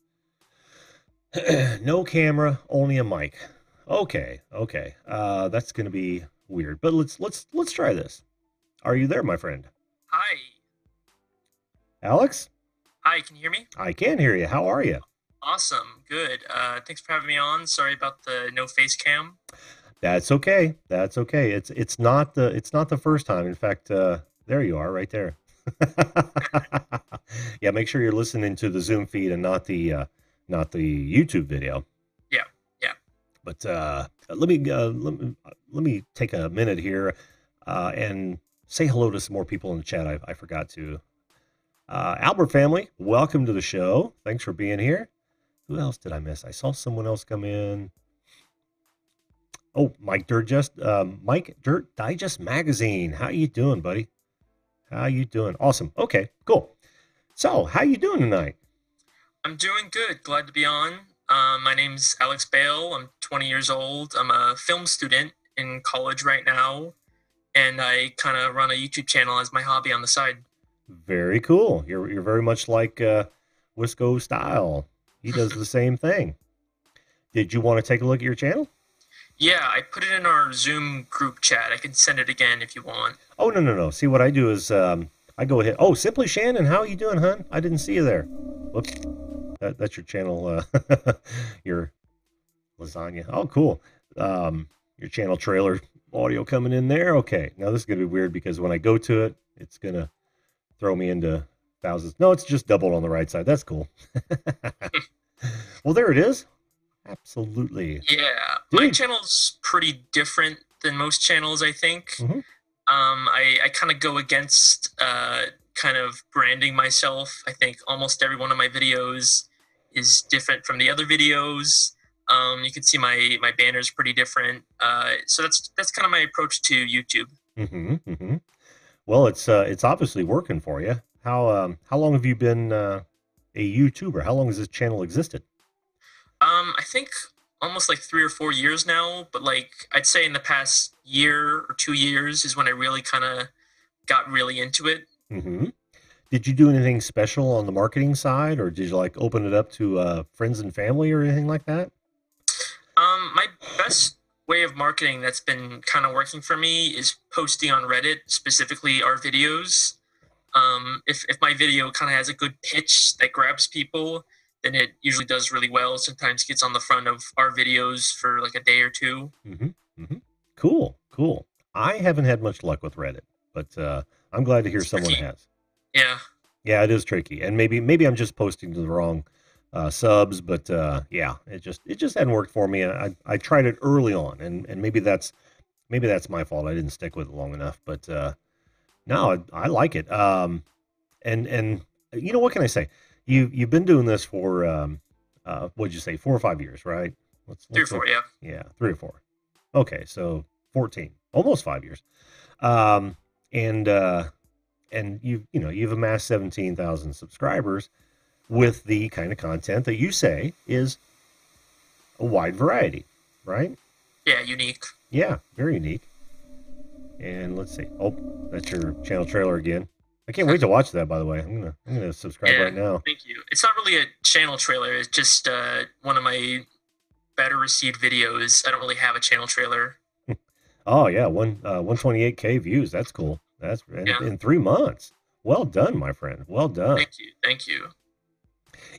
No camera, only a mic. Okay. That's gonna be weird, but let's try this. Are you there, my friend?
Hi.
Alex?
Hi, can you hear me?
I can hear you. How are you?
Awesome, good. Thanks for having me on. Sorry about the no face cam.
That's okay. It's not the first time. In fact, there you are, right there. Yeah, make sure you're listening to the Zoom feed and not the YouTube video.
Yeah.
But let me take a minute here and say hello to some more people in the chat. I forgot to. Albert family, welcome to the show. Thanks for being here. Who else did I miss? I saw someone else come in. Oh, Mike Dirt Digest Magazine. How you doing, buddy? How you doing? Awesome. Okay, cool. So, how you doing tonight?
I'm doing good. Glad to be on. My name's Alex Bale. I'm 20 years old. I'm a film student in college right now, and I kind of run a YouTube channel as my hobby on the side.
Very cool. You're very much like Wisco Style. He does the same thing. Did you want to take a look at your channel?
Yeah, I put it in our Zoom group chat. I can send it again if you want.
Oh, no. See, what I do is I go ahead. Oh, Simply Shannon, how are you doing, hon? I didn't see you there. Whoops. That's your channel, your lasagna. Oh, cool. Your channel trailer audio coming in there. Okay. Now, this is going to be weird because when I go to it, it's going to throw me into thousands. No, it's just doubled on the right side. That's cool. Well, there it is. Absolutely.
Yeah, my channel's pretty different than most channels, I think.
Mm-hmm.
I kind of go against kind of branding myself. I think almost every one of my videos is different from the other videos. You can see my banner's pretty different. So that's kind of my approach to YouTube.
Mm-hmm. Well, it's obviously working for you. How long have you been a YouTuber? How long has this channel existed?
I think almost like 3 or 4 years now, but like I'd say in the past year or 2 years is when I really kind of got really into it.
Mm-hmm. Did you do anything special on the marketing side, or did you like open it up to friends and family or anything like that?
My best way of marketing that's been kind of working for me is posting on Reddit, specifically our videos. If my video kind of has a good pitch that grabs people, then it usually does really well. Sometimes gets on the front of our videos for like a day or two.
Cool, cool. I haven't had much luck with Reddit, but I'm glad to hear
It's
someone
tricky.
has.
Yeah.
Yeah, it is tricky, and maybe I'm just posting to the wrong subs, but yeah, it just hadn't worked for me. And I tried it early on, and maybe that's my fault. I didn't stick with it long enough, but no, I like it. And you know what can I say? You've been doing this for what'd you say, 4 or 5 years, right?
Three or
Let's
four,
look.
yeah.
Yeah, 3 or 4. Okay, so 14, almost 5 years. Um, and you've amassed 17,000 subscribers with the kind of content that you say is a wide variety, right?
Yeah, unique.
Yeah, very unique. And let's see. Oh, that's your channel trailer again. I can't wait to watch that. By the way, I'm gonna subscribe
Yeah,
right now.
thank you. It's not really a channel trailer. It's just one of my better received videos. I don't really have a channel trailer.
Oh yeah, 128K views. That's cool. That's
Yeah.
in 3 months. Well done, my friend. Well done.
Thank you. Thank you.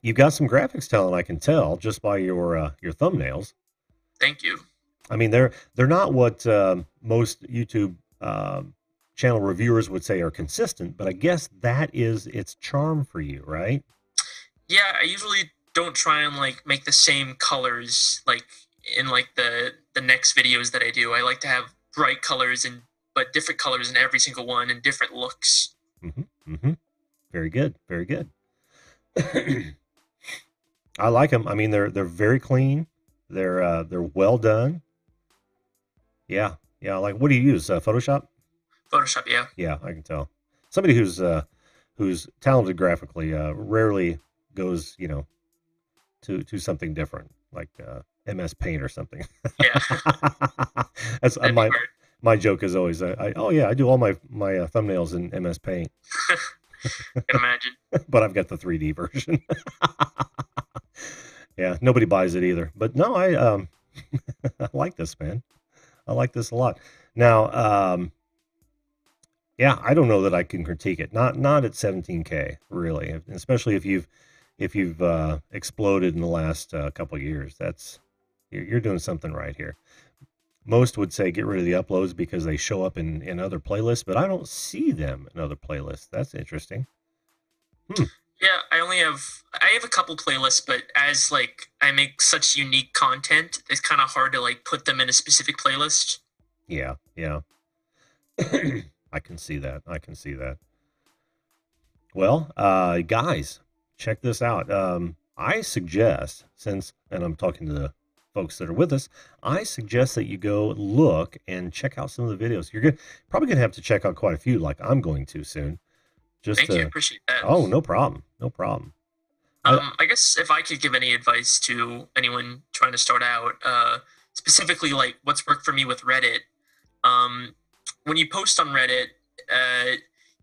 You've got some graphics talent, I can tell just by your thumbnails.
Thank you.
I mean, they're not what most YouTube channel reviewers would say are consistent, but I guess that is its charm for you, right?
Yeah, I usually don't try and like make the same colors like in like the next videos that I do. I like to have bright colors and but different colors in every single one and different looks.
Very good, very good. I like them. I mean, they're very clean. They're well done. Yeah, yeah. Like, what do you use? Photoshop?
Photoshop, yeah.
Yeah, I can tell. Somebody who's talented graphically rarely goes, to something different like MS Paint or something.
Yeah.
That's
That'd be hard.
my joke is always, oh yeah, I do all my thumbnails in MS Paint,
Can imagine.
but I've got the 3D version. Yeah, nobody buys it either. But no, I like this, man. I like this a lot. Now, yeah, I don't know that I can critique it. Not at 17K, really. Especially if you've exploded in the last couple of years. You're doing something right here. Most would say get rid of the uploads because they show up in other playlists, but I don't see them in other playlists. That's interesting.
Yeah, I have a couple playlists, but as like I make such unique content, it's kind of hard to like put them in a specific playlist.
Yeah, yeah. I can see that. I can see that. Well, guys, check this out. I suggest, and I'm talking to the folks that are with us, I suggest that you go look and check out some of the videos. You're probably gonna have to check out quite a few, like I'm going to soon.
Thank you, appreciate that.
Oh, no problem, no problem.
I guess if I could give any advice to anyone trying to start out, specifically like what's worked for me with Reddit, when you post on Reddit,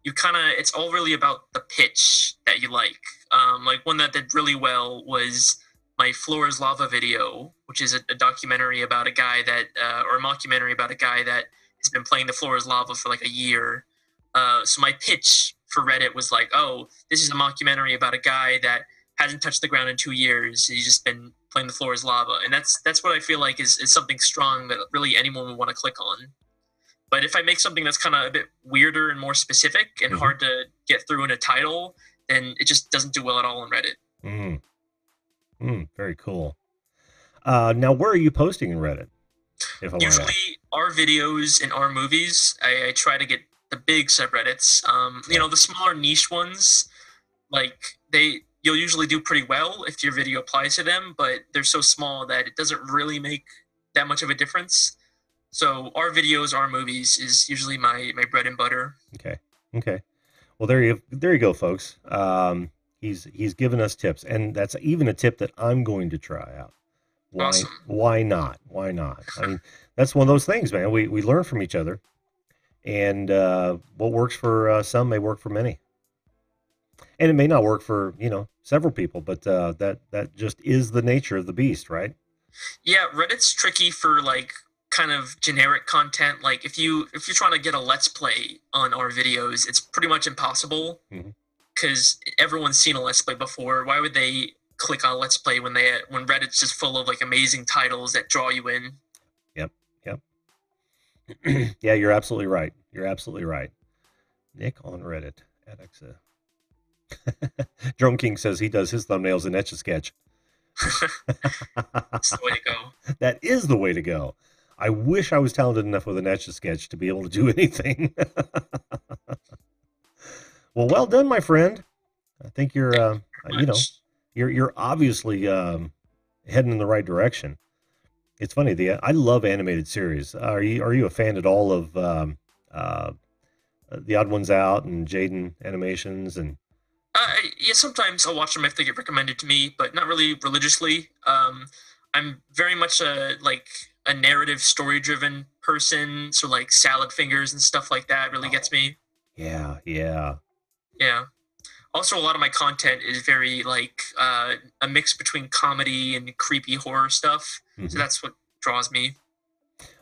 it's all really about the pitch that you like. Like one that did really well was my Floor is Lava video, which is a documentary about a guy that, or a mockumentary about a guy that has been playing the Floor is Lava for like a year. So my pitch for Reddit was like, oh, this is a mockumentary about a guy that hasn't touched the ground in 2 years. He's just been playing the Floor is Lava. And that's what I feel like is something strong that really anyone would want to click on. But if I make something that's kind of a bit weirder and more specific and hard to get through in a title, then it just doesn't do well at all on Reddit.
Very cool. Now, where are you posting in Reddit?
Usually our videos and our movies. I try to get the big subreddits. The smaller niche ones, like you'll usually do pretty well if your video applies to them, but they're so small that it doesn't really make that much of a difference. So our videos, our movies is usually my bread and butter.
Okay. Well, there you go, folks. He's given us tips, and that's even a tip that I'm going to try out.
Awesome.
Why not? Why not? I mean, that's one of those things, man. We learn from each other, and what works for some may work for many. And it may not work for, several people, but that just is the nature of the beast, right?
Yeah, Reddit's tricky for like kind of generic content. Like if you're trying to get a let's play on our videos, it's pretty much impossible
Mhm.
because everyone's seen a let's play before. Why would they click on let's play when Reddit's just full of like amazing titles that draw you in?
Yep. Yeah, you're absolutely right. You're absolutely right. Nick on Reddit at Exa. Drone King says he does his thumbnails in Etch-a-Sketch.
That's the way to go.
That is the way to go. I wish I was talented enough with an Etch-a-Sketch to be able to do anything. Well done, my friend. I think you're, you're obviously heading in the right direction. It's funny. I love animated series. Are you a fan at all of The Odd Ones Out and Jaden Animations and?
Yeah, sometimes I'll watch them if they get recommended to me, but not really religiously. I'm very much a narrative, story-driven person, so like Salad Fingers and stuff like that really gets me.
Yeah.
Yeah. Also, a lot of my content is very like a mix between comedy and creepy horror stuff,
Mm-hmm.
so that's what draws me.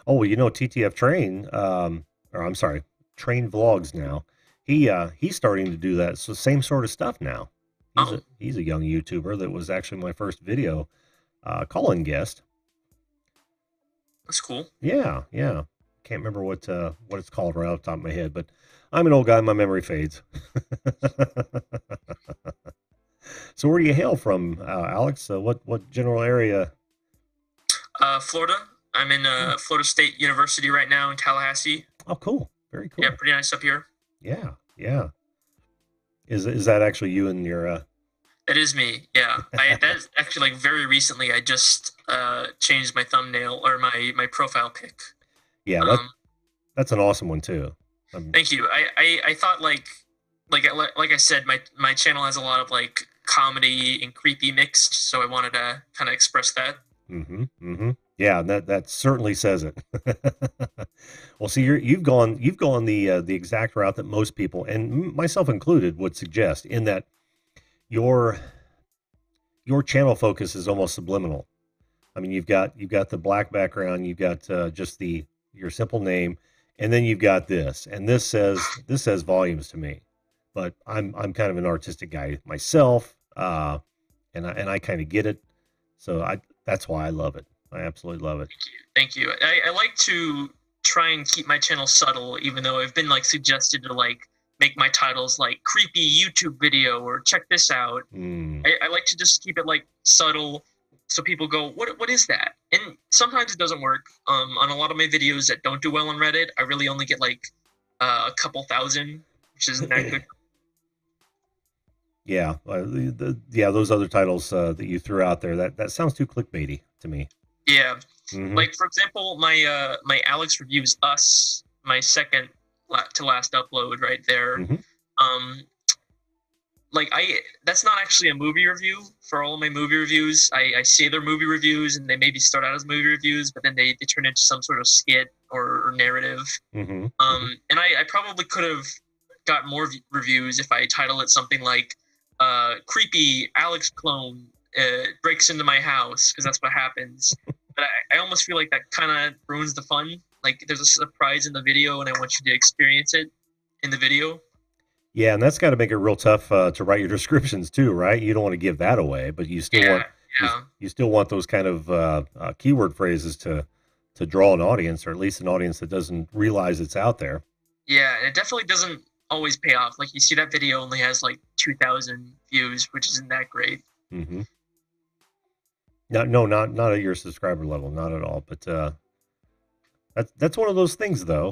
Oh, well, TTF Train, or I'm sorry, Train Vlogs now. He's starting to do that. So same sort of stuff now. He's a young YouTuber that was actually my first video call-in guest.
That's cool.
Yeah. Can't remember what it's called right off the top of my head, but I'm an old guy. My memory fades. So where do you hail from, Alex? What general area?
Florida. I'm in Florida State University right now in Tallahassee.
Oh, cool. Very cool.
Yeah, pretty nice up here.
Yeah. Is that actually you and your?
It is me. Yeah, that's actually like very recently. I just changed my thumbnail or my profile pic.
Yeah, that's an awesome one too.
Thank you. I thought like I said, my channel has a lot of like comedy and creepy mixed, so I wanted to kind of express that.
Mm-hmm. Yeah, that certainly says it. Well, see, you've gone the exact route that most people, and myself included, would suggest, in that your channel focus is almost subliminal. I mean, you've got the black background, you've got just your simple name, and then you've got this, and this says volumes to me. But I'm kind of an artistic guy myself, and I kind of get it. So that's why I love it. I absolutely love it.
Thank you. I like to try and keep my channel subtle, even though I've been like suggested to like make my titles like creepy YouTube video or check this out. I like to just keep it like subtle, so people go, what is that? And sometimes it doesn't work. On a lot of my videos that don't do well on Reddit, I really only get like a couple thousand, which isn't that good.
Yeah, those other titles that you threw out there, that sounds too clickbaity to me.
Yeah,
Mm-hmm.
like for example, my Alex Reviews Us, my second to last upload right there.
Mm-hmm.
That's not actually a movie review. For all of my movie reviews, I say they're movie reviews, and they maybe start out as movie reviews, but then they turn into some sort of skit or narrative.
Mm-hmm.
And I probably could have got more reviews if I title it something like creepy Alex clone breaks into my house, because that's what happens. But I almost feel like that kind of ruins the fun. Like there's a surprise in the video, and I want you to experience it in the video.
Yeah, and that's got to make it real tough to write your descriptions too, right? You don't want to give that away, but you still you still want those kind of keyword phrases to draw an audience, or at least an audience that doesn't realize it's out there.
Yeah, and it definitely doesn't always pay off. Like you see that video only has like 2,000 views, which isn't that great.
Mm-hmm. No, not at your subscriber level, not at all. But that's one of those things, though.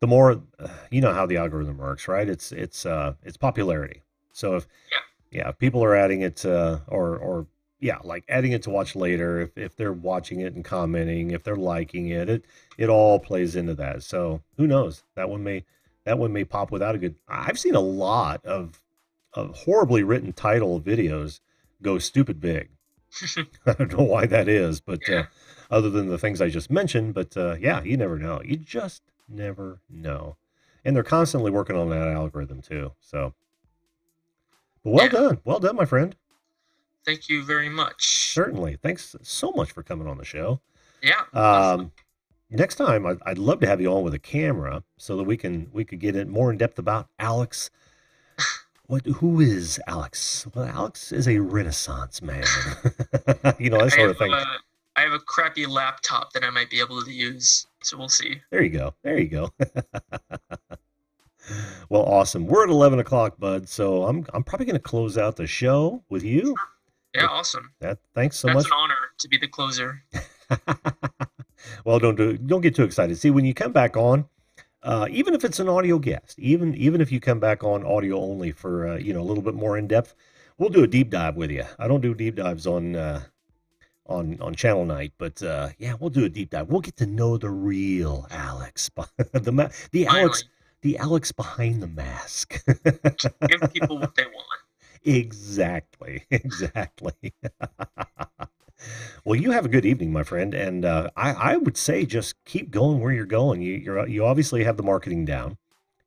The more you know how the algorithm works, right? It's popularity. So if people are adding it like adding it to watch later, if they're watching it and commenting, if they're liking it, it all plays into that. So who knows? That one may pop without a good. I've seen a lot of horribly written title videos go stupid big. I don't know why that is, but other than the things I just mentioned, but you never know. You just never know. And they're constantly working on that algorithm too. So But well
Yeah.
done, my friend.
Thank you very much.
Certainly. Thanks so much for coming on the show.
Yeah. Awesome.
Next time, I'd love to have you on with a camera so that we could get in more in depth about Alex. Who is Alex? Well, Alex is a Renaissance man. That sort of thing.
I have a crappy laptop that I might be able to use, so we'll see.
There you go. Well, awesome. We're at 11 o'clock, bud. So I'm probably going to close out the show with you.
Yeah, awesome.
Thanks so much.
That's an honor to be the closer.
Well, don't get too excited. See, when you come back on, even if it's an audio guest, even if you come back on audio only for a little bit more in depth, we'll do a deep dive with you. I don't do deep dives on channel night, but yeah, we'll do a deep dive. We'll get to know the real Alex, the Alex behind the mask.
Give people what they want.
Exactly. Well, you have a good evening, my friend, and I would say just keep going where you're going. You obviously have the marketing down.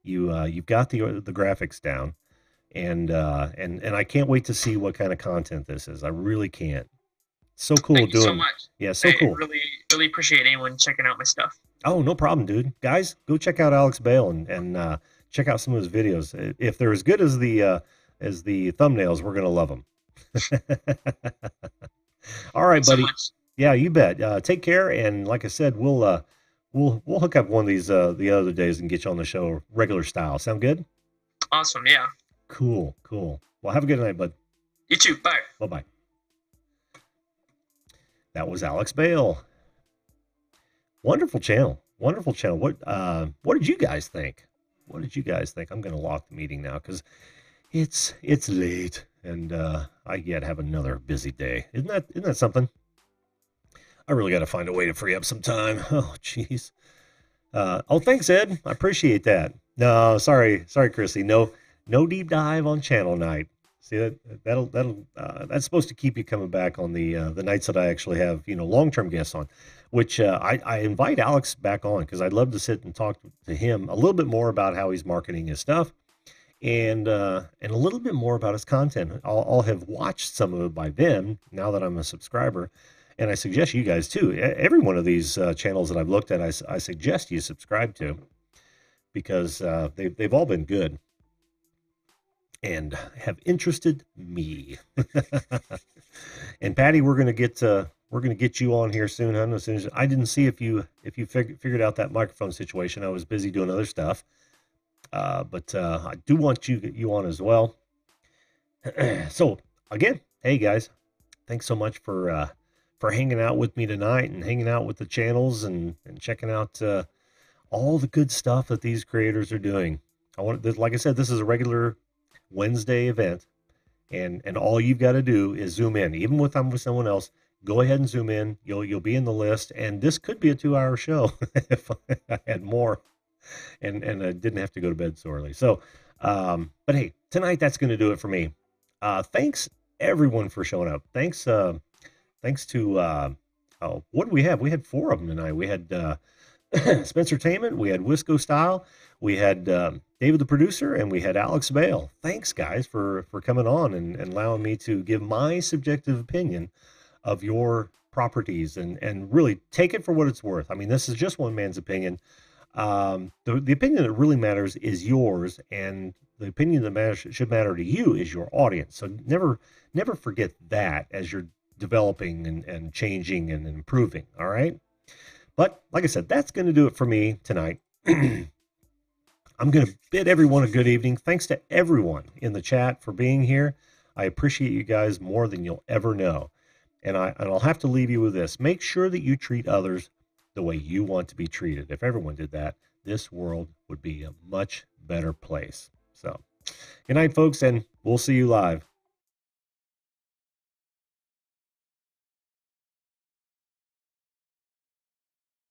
You've got the graphics down, and I can't wait to see what kind of content this is. I really can't. So cool.
Thank you so much.
Yeah, so cool.
Really appreciate anyone checking out my stuff.
Oh, no problem, dude. Guys, go check out Alex Bale and check out some of his videos. If they're as good as the thumbnails, we're gonna love them. All right, buddy. Yeah, you bet. Take care, and like I said, we'll hook up one of these the other days and get you on the show regular style. Sound good?
Awesome. Yeah.
Cool. Well, have a good night, bud.
You too. Bye.
Bye. That was Alex Bale. Wonderful channel. What did you guys think? I'm gonna lock the meeting now because it's late and I yet have another busy day. Isn't that something? I really got to find a way to free up some time. Oh, jeez. Thanks, Ed. I appreciate that. No, sorry, Chrissy. No deep dive on channel night. See that'll that's supposed to keep you coming back on the nights that I actually have long-term guests on, which I invite Alex back on because I'd love to sit and talk to him a little bit more about how he's marketing his stuff. And a little bit more about his content. I'll have watched some of it by then, now that I'm a subscriber, and I suggest you guys too. Every one of these channels that I've looked at, I suggest you subscribe to, because they've all been good and have interested me. And Patty, we're gonna get you on here soon, hon. As soon as I didn't see if you figured out that microphone situation. I was busy doing other stuff. But I do want you on as well. So again, hey guys, thanks so much for hanging out with me tonight and hanging out with the channels and checking out all the good stuff that these creators are doing. Like I said, this is a regular Wednesday event, and all you've got to do is zoom in. Even if I'm with someone else, go ahead and zoom in. You'll be in the list, and this could be a 2-hour show if I had more. And I didn't have to go to bed so early. So, but hey, tonight that's going to do it for me. Thanks everyone for showing up. Thanks to what did we have? We had 4 of them tonight. We had Spencer Tainment, we had Wisco Style, we had David the producer, and we had Alex Bale. Thanks guys for coming on and allowing me to give my subjective opinion of your properties and really take it for what it's worth. I mean, this is just one man's opinion. The opinion that really matters is yours, and the opinion that should matter to you is your audience. So never forget that as you're developing and changing and improving. All right. But like I said, that's going to do it for me tonight. I'm going to bid everyone a good evening. Thanks to everyone in the chat for being here. I appreciate you guys more than you'll ever know. And I'll have to leave you with this. Make sure that you treat others the way you want to be treated. If everyone did that, this world would be a much better place. So, good night, folks, and we'll see you live.